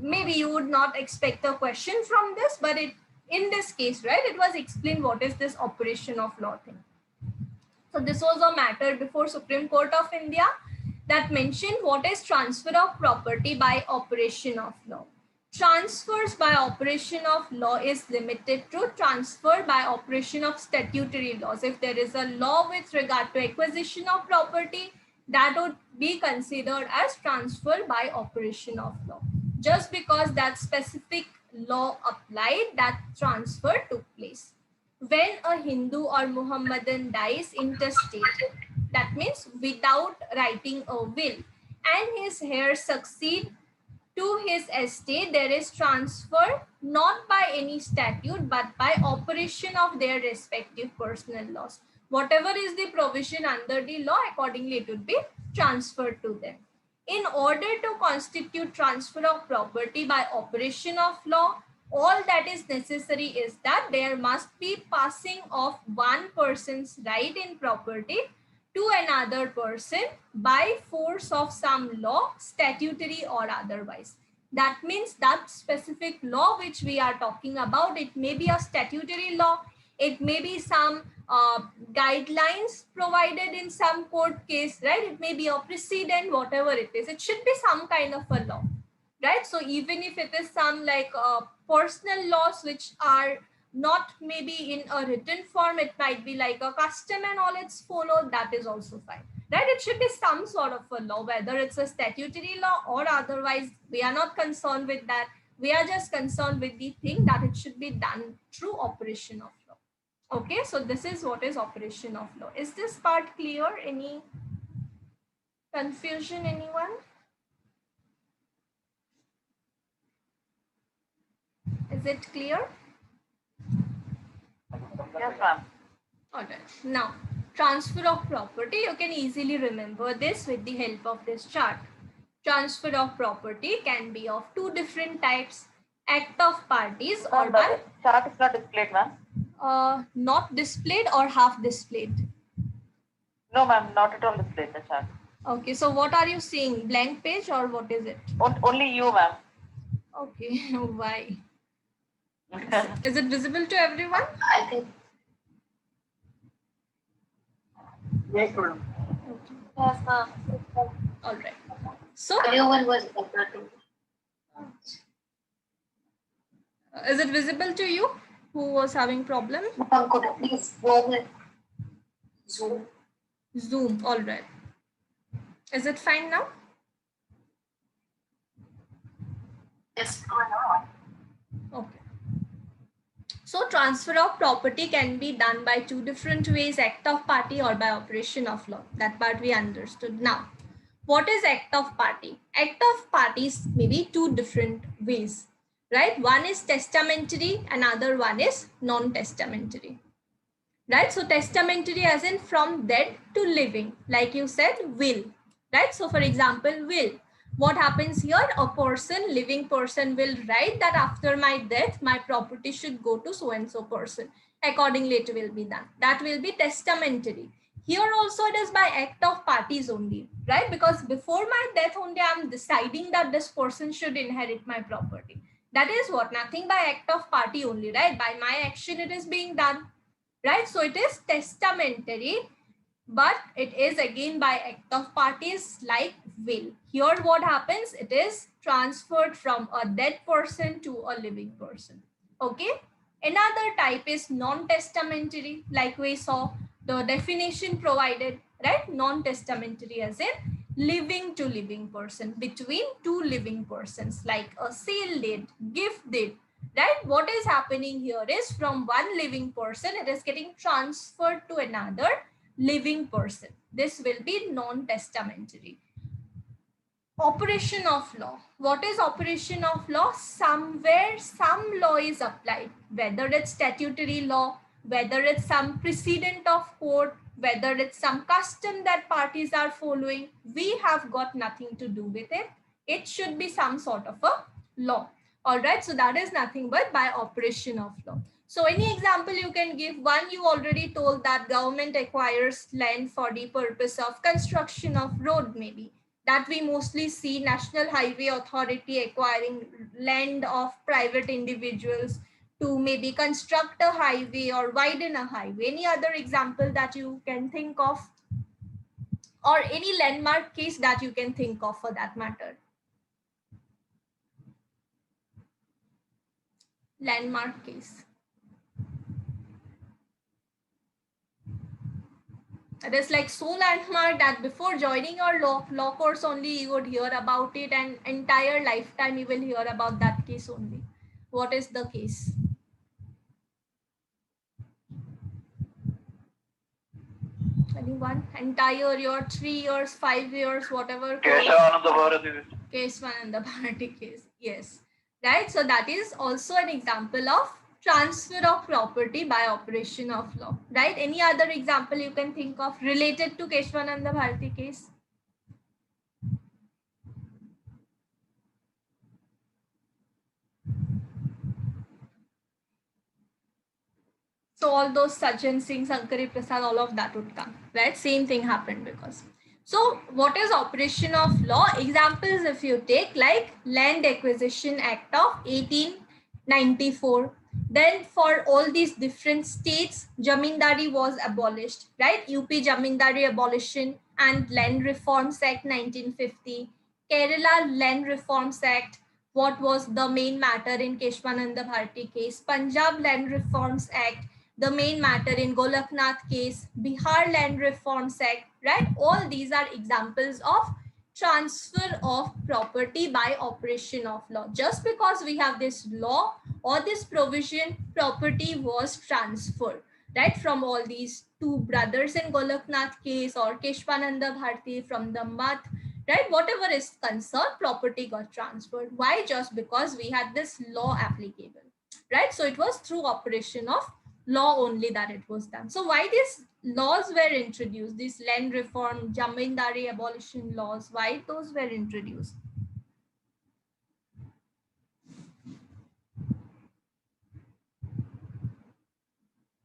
maybe you would not expect a question from this, but in this case, right, it was explained what is this operation of law thing. So this was a matter before Supreme Court of India that mentioned what is transfer of property by operation of law. Transfers by operation of law is limited to transfer by operation of statutory laws. If there is a law with regard to acquisition of property, that would be considered as transfer by operation of law. Just because that specific law applied, that transfer took place. When a Hindu or Muhammadan dies intestate, that means without writing a will, and his heirs succeed to his estate, there is transfer not by any statute but by operation of their respective personal laws. Whatever is the provision under the law, accordingly it would be transferred to them. In order to constitute transfer of property by operation of law, all that is necessary is that there must be passing of one person's right in property to another person by force of some law, statutory or otherwise. That means that specific law which we are talking about, it may be a statutory law, it may be some guidelines provided in some court case, right? It may be a precedent, whatever it is. It should be some kind of a law, right? So even if it is some like personal laws which are not maybe in a written form, it might be like a custom and all it's followed, that is also fine, right? It should be some sort of a law, whether it's a statutory law or otherwise. We are not concerned with that. We are just concerned with the thing that it should be done through operation of law. Okay, so this is what is operation of law. Is this part clear? Any confusion, anyone? Is it clear? Yes, ma'am. All right. Now, transfer of property, you can easily remember this with the help of this chart. Transfer of property can be of two different types: act of parties or by chart is not displayed, ma'am. Not displayed or half displayed? No, ma'am, not at all displayed the chart. Okay, so what are you seeing? Blank page or what is it? Only you, ma'am. Okay, why? Is it visible to everyone? I think. Yes, madam. Okay. Yes, ma'am. All right. So, Earlier one was better too. is it visible to you who was having problem? Ma'am, could you please go with Zoom? Zoom. All right. Is it fine now? Yes. Okay. So transfer of property can be done by two different ways: act of party or by operation of law. That part we understood. Now, what is act of party? Act of parties may be two different ways, right? One is testamentary, another one is non-testamentary, right? So testamentary as in from dead to living, like you said, will, right? So for example, will. What happens here? A person, living person, will write that after my death, my property should go to so-and-so person. Accordingly, it will be done. That will be testamentary. Here also it is by act of parties only, right? Because before my death only, I'm deciding that this person should inherit my property. That is what? Nothing by act of party only, right? By my action, it is being done, right? So it is testamentary, but it is again by act of parties like will. Here what happens? It is transferred from a dead person to a living person. Okay. Another type is non-testamentary, like we saw the definition provided, right? Non-testamentary as in living to living person, between two living persons, like a sale deed, gift deed, right? What is happening here is from one living person, it is getting transferred to another living person. This will be non-testamentary. Operation of law. What is operation of law? Somewhere some law is applied, whether it's statutory law, whether it's some precedent of court, whether it's some custom that parties are following. We have got nothing to do with it. It should be some sort of a law. All right, so that is nothing but by operation of law. So any example you can give? One, you already told that government acquires land for the purpose of construction of road, maybe. That we mostly see National Highway Authority acquiring land of private individuals to maybe construct a highway or widen a highway. Any other example that you can think of? Or any landmark case that you can think of for that matter? Landmark case. It is like so landmark that before joining your law course only you would hear about it, and entire lifetime you will hear about that case only. What is the case? Anyone? Entire year, 3 years, 5 years, whatever. Keshavananda Bharati. Keshavananda Bharati case. Yes. Right. So that is also an example of transfer of property by operation of law. Right. Any other example you can think of related to Keshavananda Bharati case? So all those Sajjan Singh, Sankari Prasad, all of that would come, right? Same thing happened because. So what is operation of law? Examples if you take like Land Acquisition Act of 1894. Then for all these different states, Jamindari was abolished, right? UP Jamindari Abolition and Land Reforms Act 1950. Kerala Land Reforms Act. What was the main matter in Keshavananda Bharati case? Punjab Land Reforms Act, the main matter in Golaknath case, Bihar Land Reforms Act, right? All these are examples of transfer of property by operation of law. Just because we have this law or this provision, property was transferred, right? From all these two brothers in Golaknath case or Keshavananda Bharati from the Math, right? Whatever is concerned, property got transferred. Why? Just because we had this law applicable, right? So it was through operation of law only that it was done. So why these laws were introduced, these land reform, Jamindari abolition laws, why those were introduced?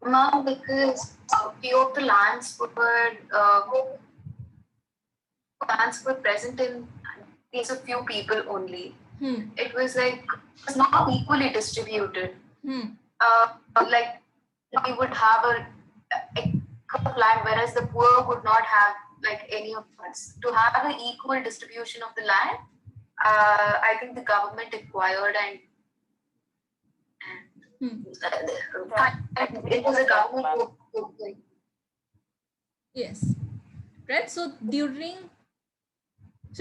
Now, because few of the lands were present in case of few people only. It was like it's not equally distributed. Like we would have a land, whereas the poor would not have like any of us. To have an equal distribution of the land, I think the government acquired and it was a government. Yes, right. So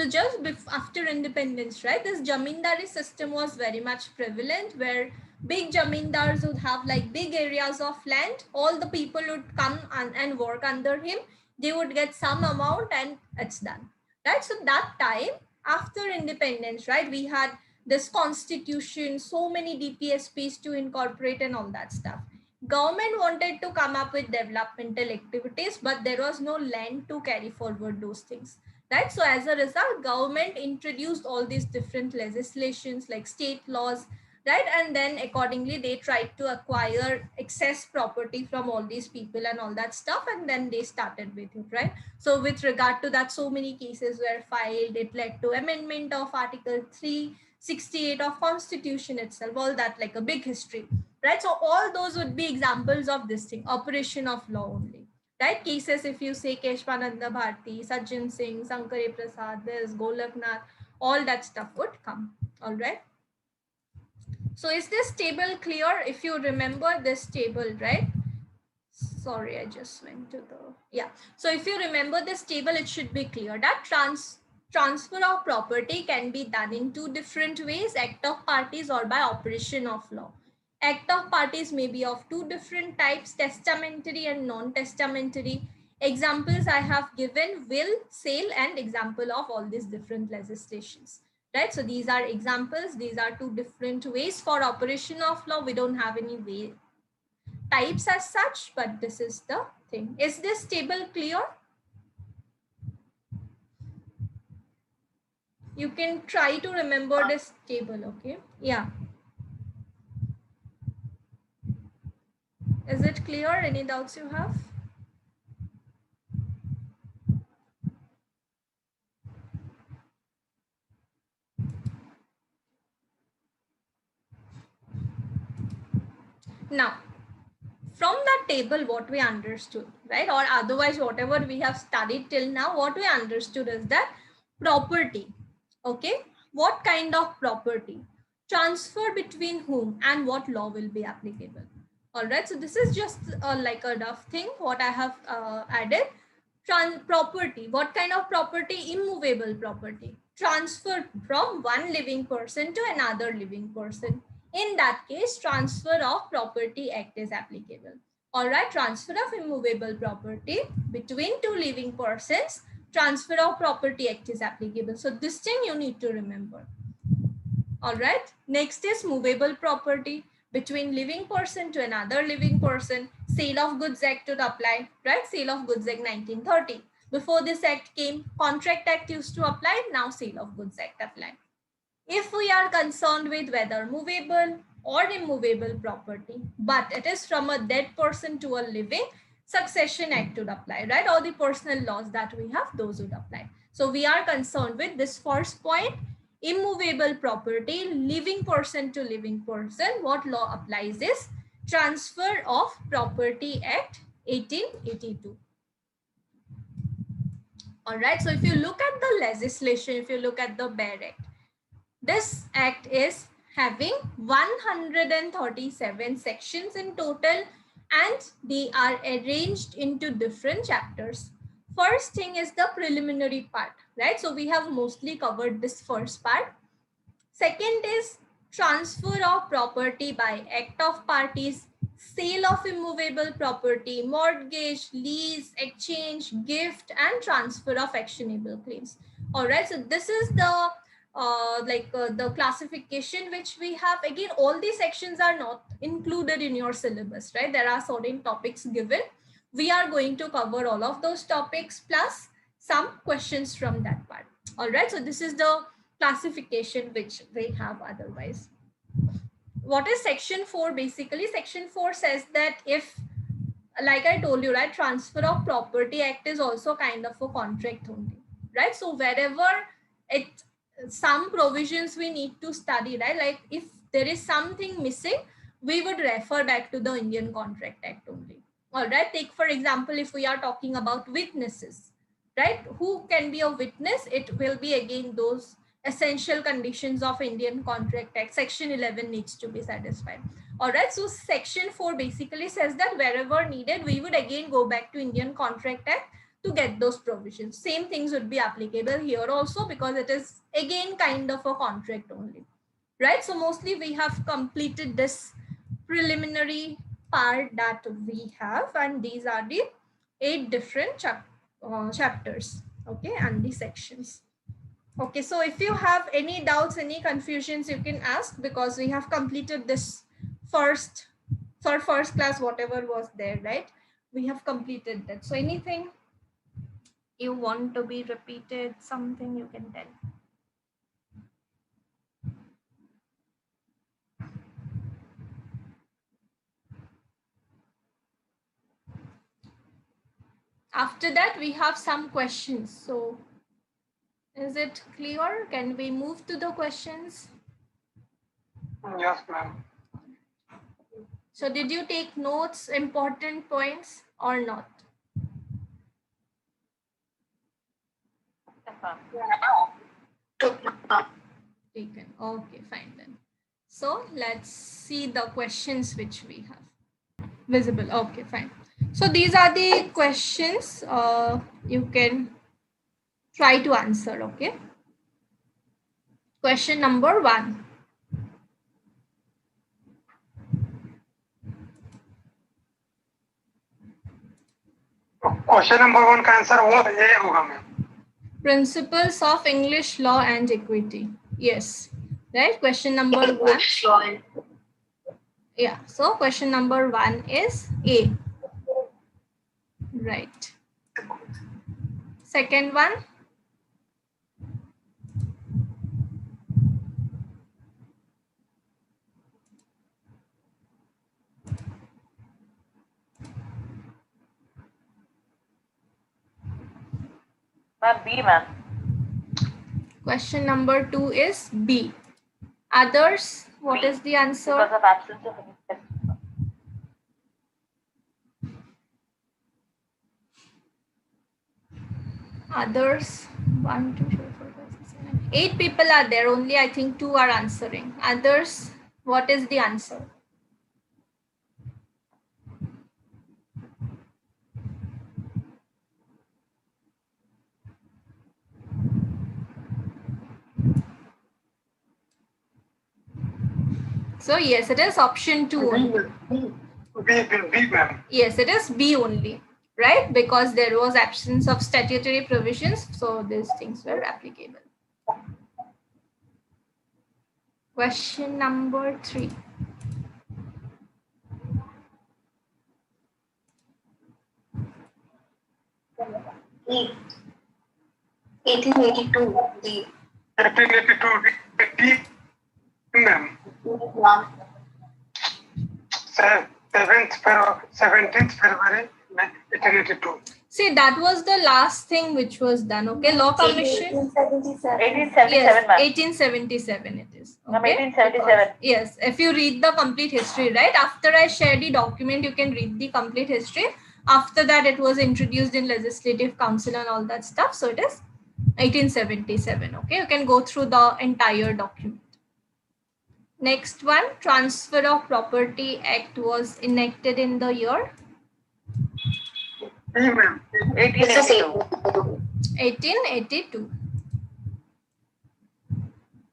just after independence, right, this Jamindari system was very much prevalent, where big Jamindars would have like big areas of land. All the people would come and work under him. They would get some amount and it's done, right? So that time after independence, right, we had this constitution, so many DPSPs to incorporate and all that stuff. Government wanted to come up with developmental activities, but there was no land to carry forward those things, right? So as a result, government introduced all these different legislations like state laws, right? And then accordingly, they tried to acquire excess property from all these people and all that stuff. And then they started with it, right? So with regard to that, so many cases were filed. It led to amendment of Article 368 of Constitution itself, all that, like a big history, right? So all those would be examples of this thing, operation of law only, right? Cases, if you say Keshavananda Bharati, Sajjan Singh, Sankari Prasad, this Golaknath, all that stuff would come, all right? So is this table clear? If you remember this table, right? sorry, I just went to the, yeah. So if you remember this table, it should be clear that transfer of property can be done in two different ways, act of parties or by operation of law. Act of parties may be of two different types, testamentary and non-testamentary. Examples I have given: will, sale, and example of all these different legislations. Right, so these are examples. These are two different ways for operation of law. We don't have any way types as such, but this is the thing. Is this table clear? You can try to remember this table, okay? Yeah. Is it clear? Any doubts you have? Now, from that table, what we understood, right? Or otherwise, whatever we have studied till now, what we understood is that property, okay? What kind of property? Transfer between whom and what law will be applicable? All right, so this is just like a rough thing, what I have added. Property, what kind of property? Immovable property. Transfer from one living person to another living person. In that case, Transfer of Property Act is applicable. All right, transfer of immovable property between two living persons, Transfer of Property Act is applicable. So this thing you need to remember. All right, next is movable property between living person to another living person. Sale of Goods Act would apply, right? Sale of Goods Act 1930. Before this act came, Contract Act used to apply. Now Sale of Goods Act apply. If we are concerned with whether movable or immovable property, but it is from a dead person to a living, Succession Act would apply, right? All the personal laws that we have, those would apply. So we are concerned with this first point, immovable property, living person to living person. What law applies is Transfer of Property Act 1882. All right, so if you look at the legislation, if you look at the Bare Act, this act is having 137 sections in total, and they are arranged into different chapters. First thing is the preliminary part, right? So we have mostly covered this first part. Second is transfer of property by act of parties, sale of immovable property, mortgage, lease, exchange, gift, and transfer of actionable claims. All right, so this is the the classification which we have. Again, all these sections are not included in your syllabus, right? There are certain topics given. We are going to cover all of those topics plus some questions from that part. All right, so this is the classification which we have otherwise. What is section 4? Basically, section 4 says that if, like I told you, right, Transfer of Property Act is also kind of a contract only, right? So wherever some provisions we need to study, right? Like if there is something missing, we would refer back to the Indian Contract Act only. All right, take for example, if we are talking about witnesses, right? Who can be a witness? It will be again those essential conditions of Indian Contract Act. Section 11 needs to be satisfied. All right, so section 4 basically says that wherever needed, we would again go back to Indian Contract Act to get those provisions. Same things would be applicable here also, because it is again kind of a contract only, right? So mostly we have completed this preliminary part that we have, and these are the 8 different chapters, okay, and the sections. Okay, so if you have any doubts, any confusions, you can ask, because we have completed this first class, whatever was there, right? We have completed that. So anything you want to be repeated, something you can tell. After that, we have some questions. So is it clear? Can we move to the questions? Yes, ma'am. So did you take notes, important points or not? Taken. Okay, fine then. So let's see the questions which we have. Visible. Okay, fine. So these are the questions you can try to answer, okay? Question number 1. Question number 1 का answer वो ए होगा ma'am. Principles of English law and equity. Yes, right? Question number 1. Yeah, so question number 1 is A. Right. Second one. Ma'am, B, ma'am. Question number 2 is B. Others, what is the answer? Because of absence of any test. Others, 1, 2, 3, 4, 5, 6, 7, 8 people are there. Only I think 2 are answering. Others, what is the answer? So yes, it is option 2 only. B ma'am. Yes, it is B only, right? Because there was absence of statutory provisions, so these things were applicable. Question number 3. E. 1882. D. 1882 D ma'am. 17th February 1882. See, that was the last thing which was done. Okay, Law Commission. 1877, Yes, ma'am. 1877 it is. Ma'am, Okay? 1877. Yes, if you read the complete history, right? After I share the document, you can read the complete history. After that, it was introduced in Legislative Council and all that stuff. So it is 1877. Okay, you can go through the entire document. Next one, Transfer of Property Act was enacted in the year B ma'am. 1882. 1882. 1882.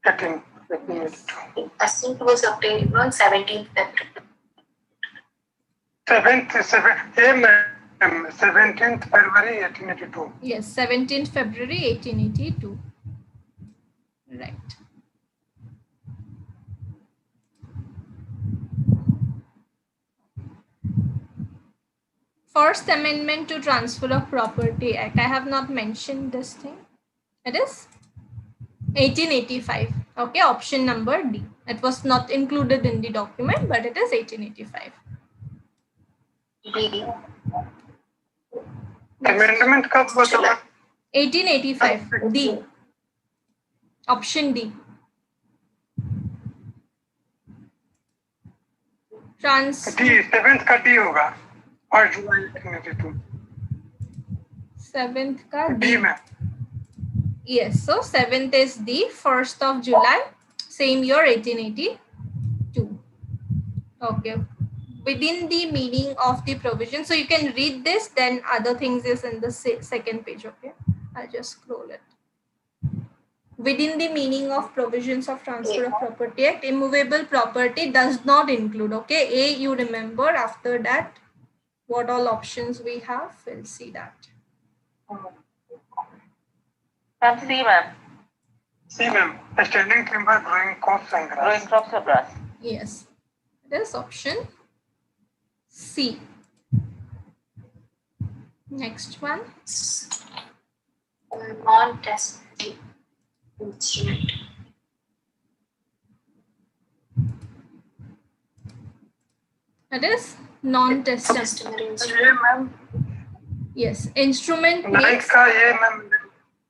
I think it was obtained on 17th February. 17th February 1882. Yes, 17th February 1882. Right. First Amendment to Transfer of Property Act. I have not mentioned this thing. It is 1885. Okay, option number D. It was not included in the document, but it is 1885. B. Amendment कब हुआ था? 1885. D. Option D. D 7th का D होगा. 1st July 1882. 7th का D D. में. Yes, so 7th is the 1st of July, same year 1882. Okay, within the meaning of the provision. So you can read this, then other things is in the second page. Okay, I'll just scroll it. Within the meaning of provisions of Transfer of Property Act, immovable property does not include. Okay, A, you remember. After that, what all options we have, we'll see that. Ma'am, C, ma'am. C ma'am. Standing timber, growing crops and grass. Growing crops or grass. Yes, it is option C. Next one. Non-testament instrument. It is non-testament. Testament ये instrument. Ma'am. Yes, instrument 9th means, का ये ma'am.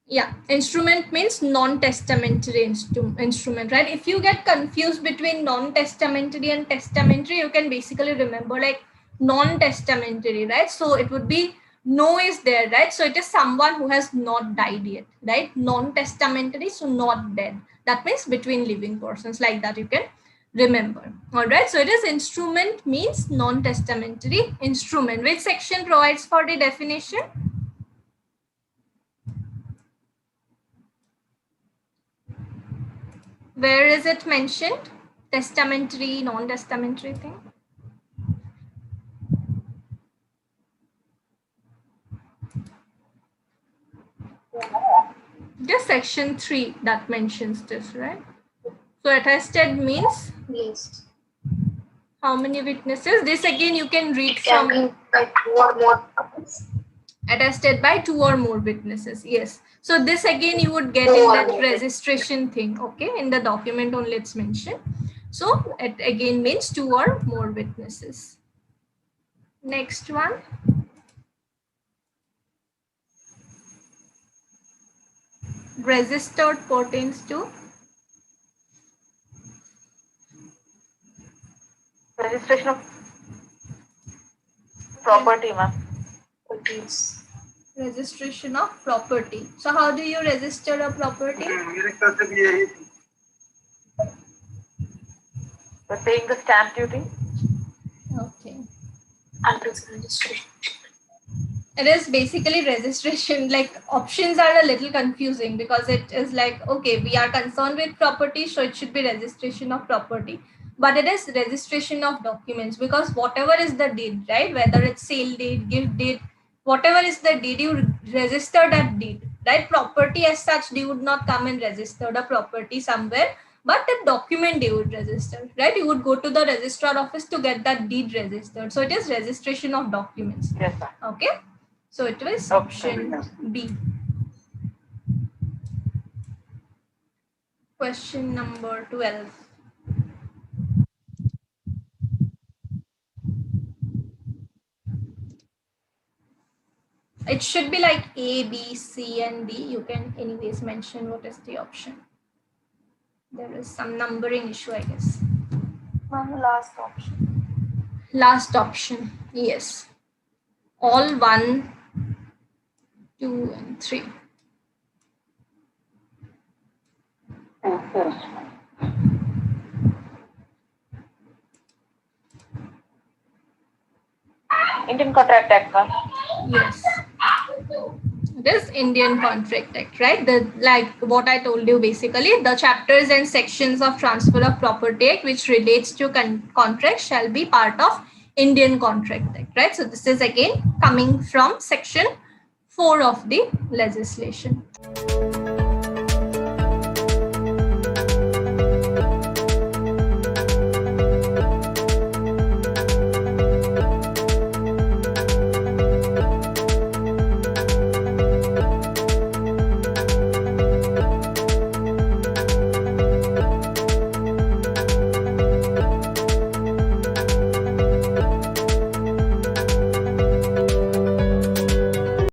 yeah, instrument means non-testamentary instrument, right? If you get confused between non-testamentary and testamentary, you can basically remember like non-testamentary, right? So it would be no is there, right? So it is someone who has not died yet, right? Non-testamentary, so not dead. That means between living persons, like that you can Remember. All right. So it is instrument means non-testamentary instrument. Which section provides for the definition? Where is it mentioned? Testamentary, non-testamentary thing? Just section 3 that mentions this, right? So attested means Yes. how many witnesses? This again you can read It can from be by 2 or more persons. attested by 2 or more witnesses. Yes. So this again you would get 2 in or that more registration thing. Okay. In the document only it's mentioned. So it again means 2 or more witnesses. Next one. Registered pertains to Registration of property, ma'am. Yes. registration of property. So how do you register a property? मेरे ख्याल से भी यही थी. We're paying the stamp duty. Okay. And this registration. It is basically registration. Like options are a little confusing because it is like, okay, we are concerned with property, so it should be registration of property. But it is registration of documents because whatever is the deed, right? Whether it's sale deed, gift deed, whatever is the deed, you register that deed, right? Property as such, they would not come and register the property somewhere, but the document they would register, right? You would go to the registrar office to get that deed registered. So it is registration of documents. Yes, ma'am. Okay. So it was Okay. option B. Question number 12. It should be like A, B, C, and D. You can anyways mention what is the option. There is some numbering issue, I guess. Last option. Last option, yes. All 1, 2, and 3. Indian Contract Act, ma'am. Yes. This Indian Contract Act, right? Like what I told you, basically, the chapters and sections of Transfer of Property Act which relates to contract shall be part of Indian Contract Act, right? So this is again coming from section 4 of the legislation.